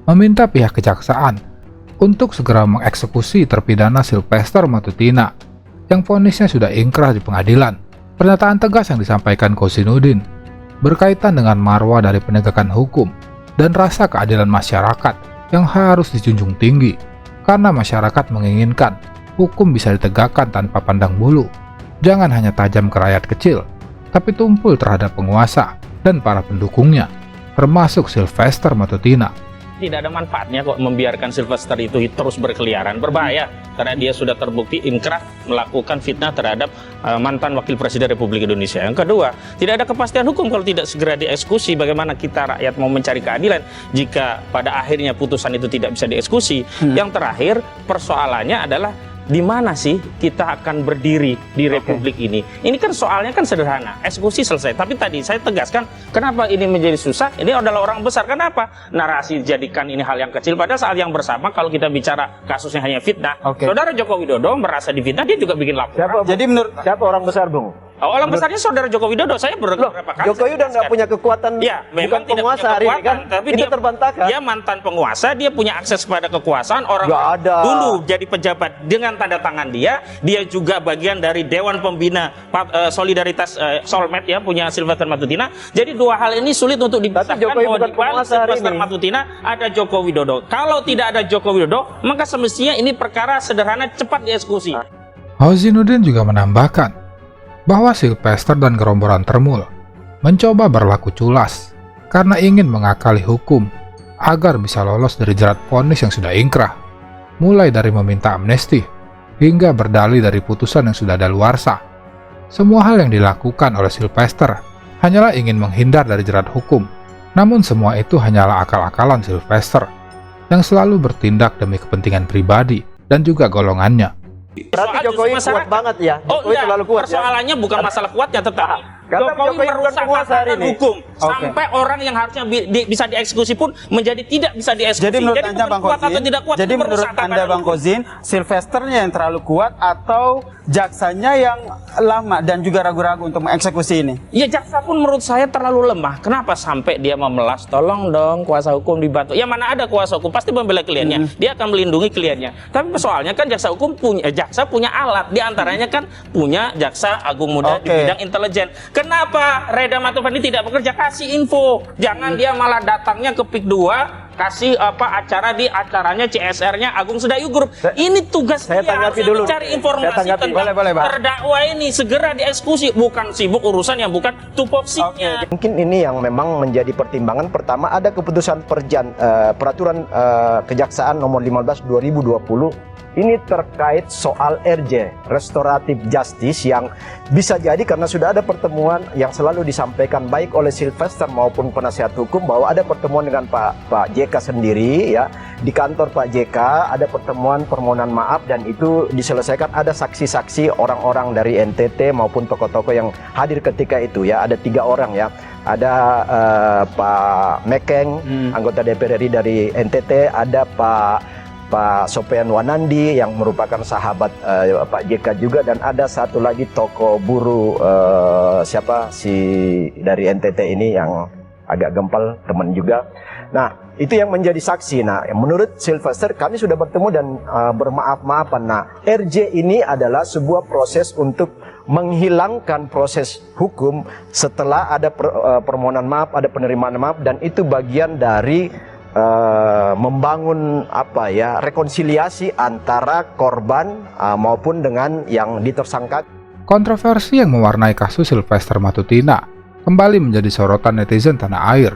meminta pihak kejaksaan untuk segera mengeksekusi terpidana Sylvester Matutina yang vonisnya sudah ingkrah di pengadilan. Pernyataan tegas yang disampaikan Kozynudin berkaitan dengan marwah dari penegakan hukum dan rasa keadilan masyarakat yang harus dijunjung tinggi karena masyarakat menginginkan hukum bisa ditegakkan tanpa pandang bulu. Jangan hanya tajam ke rakyat kecil, tapi tumpul terhadap penguasa dan para pendukungnya, termasuk Sylvester Matutina. tidak ada manfaatnya kok membiarkan Sylvester itu terus berkeliaran, berbahaya karena dia sudah terbukti inkrah melakukan fitnah terhadap mantan Wakil Presiden Republik Indonesia. Yang kedua, tidak ada kepastian hukum kalau tidak segera dieksekusi. Bagaimana kita rakyat mau mencari keadilan jika pada akhirnya putusan itu tidak bisa dieksekusi? Yang terakhir, persoalannya adalah di mana sih kita akan berdiri di Republik ini? Ini kan soalnya kan sederhana, eksekusi selesai. Tapi tadi saya tegaskan, kenapa ini menjadi susah? Ini adalah orang besar. Kenapa? Narasi jadikan ini hal yang kecil. Pada saat yang bersama, kalau kita bicara kasusnya hanya fitnah, Saudara Joko Widodo merasa difitnah, dia juga bikin laporan. Jadi menurut siapa orang besar, Bung? Orang besarnya Saudara Joko Widodo. Saya beberapa kali. Jokowi udah nggak punya kekuatan, ya, bukan penguasa hari ini kan? Tapi itu dia terbantahkan. Dia mantan penguasa, dia punya akses kepada kekuasaan. Orang dulu jadi pejabat dengan tanda tangan dia juga bagian dari Dewan Pembina Solidaritas Solmed ya, punya Sylvester Matutina. Jadi dua hal ini sulit untuk dipisahkan. Bahwa di balik Sylvester Matutina ada Joko Widodo. Kalau tidak ada Joko Widodo, maka semestinya ini perkara sederhana cepat dieksekusi. Kozynudin juga menambahkan bahwa Sylvester dan gerombolan Termul mencoba berlaku culas karena ingin mengakali hukum agar bisa lolos dari jerat vonis yang sudah ingkrah. mulai dari meminta amnesti hingga berdalih dari putusan yang sudah daluarsa. Semua hal yang dilakukan oleh Sylvester hanyalah ingin menghindar dari jerat hukum, namun semua itu hanyalah akal-akalan Sylvester yang selalu bertindak demi kepentingan pribadi dan juga golongannya. Berarti Jokowi kuat banget ya? Jokowi terlalu kuat. Persoalannya bukan masalah kuatnya, tetapi Jokowi merusak hukum sampai orang yang harusnya bisa dieksekusi pun menjadi tidak bisa dieksekusi. Jadi menurut Anda Bang Kozin, jadi menurut Anda Bang Kozin, Sylvesternya yang terlalu kuat atau jaksanya yang lama dan juga ragu-ragu untuk mengeksekusi ini? Ya, jaksa pun menurut saya terlalu lemah. Kenapa sampai dia memelas? Tolong dong kuasa hukum dibantu. Ya mana ada kuasa hukum pasti membela kliennya. Dia akan melindungi kliennya. Tapi soalnya kan jaksa punya alat. Di antaranya kan punya jaksa agung muda di bidang intelijen. Kenapa Reda Matofani tidak bekerja? Kasih info. Jangan dia malah datangnya ke PIK 2, kasih acara di acaranya CSR-nya Agung Sedayu Group. Ini tugas dia, harusnya mencari informasi tentang terdakwa ini, segera dieksekusi, bukan sibuk urusan yang bukan tupoksinya. Mungkin ini yang memang menjadi pertimbangan. Pertama, ada keputusan peraturan Kejaksaan nomor 15 2020. Ini terkait soal RJ, Restoratif Justice, yang bisa jadi karena sudah ada pertemuan yang selalu disampaikan baik oleh Sylvester maupun penasihat hukum bahwa ada pertemuan dengan Pak JK sendiri ya. Di kantor Pak JK ada pertemuan permohonan maaf dan itu diselesaikan, ada saksi-saksi orang-orang dari NTT maupun tokoh-tokoh yang hadir ketika itu ya. Ada 3 orang ya. Ada Pak Mekeng, anggota DPR RI dari NTT, ada Pak Sofian Wanandi yang merupakan sahabat Pak JK juga, dan ada satu lagi tokoh buruh siapa si dari NTT ini yang agak gempal, teman juga. Nah, itu yang menjadi saksi. Nah, menurut Sylvester kami sudah bertemu dan bermaaf-maafan. Nah, RJ ini adalah sebuah proses untuk menghilangkan proses hukum setelah ada permohonan maaf, ada penerimaan maaf, dan itu bagian dari membangun rekonsiliasi antara korban maupun dengan yang ditersangka. Kontroversi yang mewarnai kasus Sylvester Matutina kembali menjadi sorotan netizen tanah air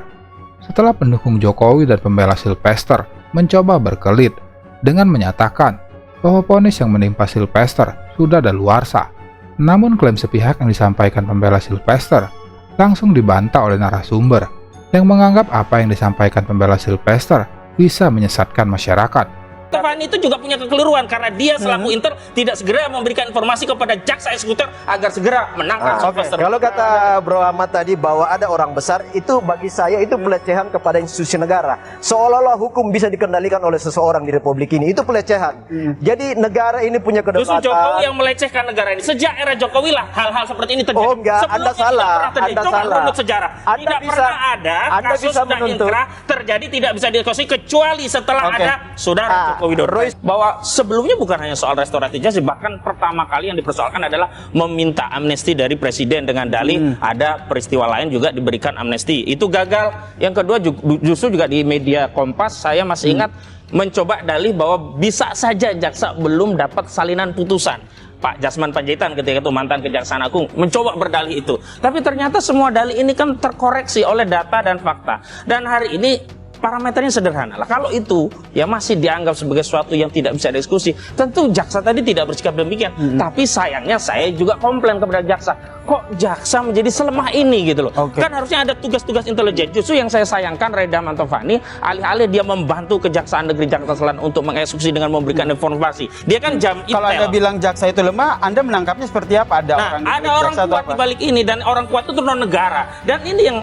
setelah pendukung Jokowi dan pembela Sylvester mencoba berkelit dengan menyatakan bahwa vonis yang menimpa Sylvester sudah daluarsa. Namun klaim sepihak yang disampaikan pembela Sylvester langsung dibantah oleh narasumber yang menganggap apa yang disampaikan pembela Sylvester bisa menyesatkan masyarakat. Matofani itu juga punya kekeliruan karena dia selaku Inter tidak segera memberikan informasi kepada jaksa eksekutor agar segera menangkap Sylvester. Kalau kata Bro Ahmad tadi bahwa ada orang besar, itu bagi saya itu pelecehan kepada institusi negara. Seolah-olah hukum bisa dikendalikan oleh seseorang di Republik ini, itu pelecehan. Jadi negara ini punya kedaulatan. Justru Jokowi yang melecehkan negara ini. Sejak era Jokowi lah hal-hal seperti ini terjadi. Oh enggak, Anda salah. Anda salah. Sejarah. Anda tidak pernah ada kasus dan inkrah terjadi tidak bisa dieksekusi kecuali setelah ada saudara Jokowi Widodo. Bahwa sebelumnya bukan hanya soal restoratif justice, bahkan pertama kali yang dipersoalkan adalah meminta amnesti dari presiden dengan dalih ada peristiwa lain juga diberikan amnesti. Itu gagal. Yang kedua justru juga di media Kompas saya masih ingat mencoba dalih bahwa bisa saja jaksa belum dapat salinan putusan. Pak Jasman Panjaitan ketika itu mantan Kejaksaan Agung mencoba berdalih itu. Tapi ternyata semua dalih ini kan terkoreksi oleh data dan fakta. Dan hari ini parameternya sederhana lah. Kalau itu ya masih dianggap sebagai sesuatu yang tidak bisa dieksekusi, tentu jaksa tadi tidak bersikap demikian. Tapi sayangnya saya juga komplain kepada jaksa, kok jaksa menjadi selemah ini gitu loh. Kan harusnya ada tugas-tugas intelijen. Justru yang saya sayangkan Reda Matofani, alih-alih dia membantu Kejaksaan Negeri Jakarta Selatan untuk mengeksekusi dengan memberikan informasi, dia kan jam intel. Kalau Anda bilang jaksa itu lemah, Anda menangkapnya seperti apa? Ada orang kuat di balik ini, dan orang kuat itu non negara. Dan ini yang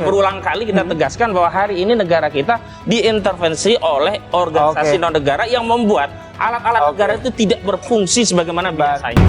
berulang kali kita tegaskan bahwa hari ini negara kita diintervensi oleh organisasi non negara yang membuat alat-alat negara itu tidak berfungsi sebagaimana biasanya.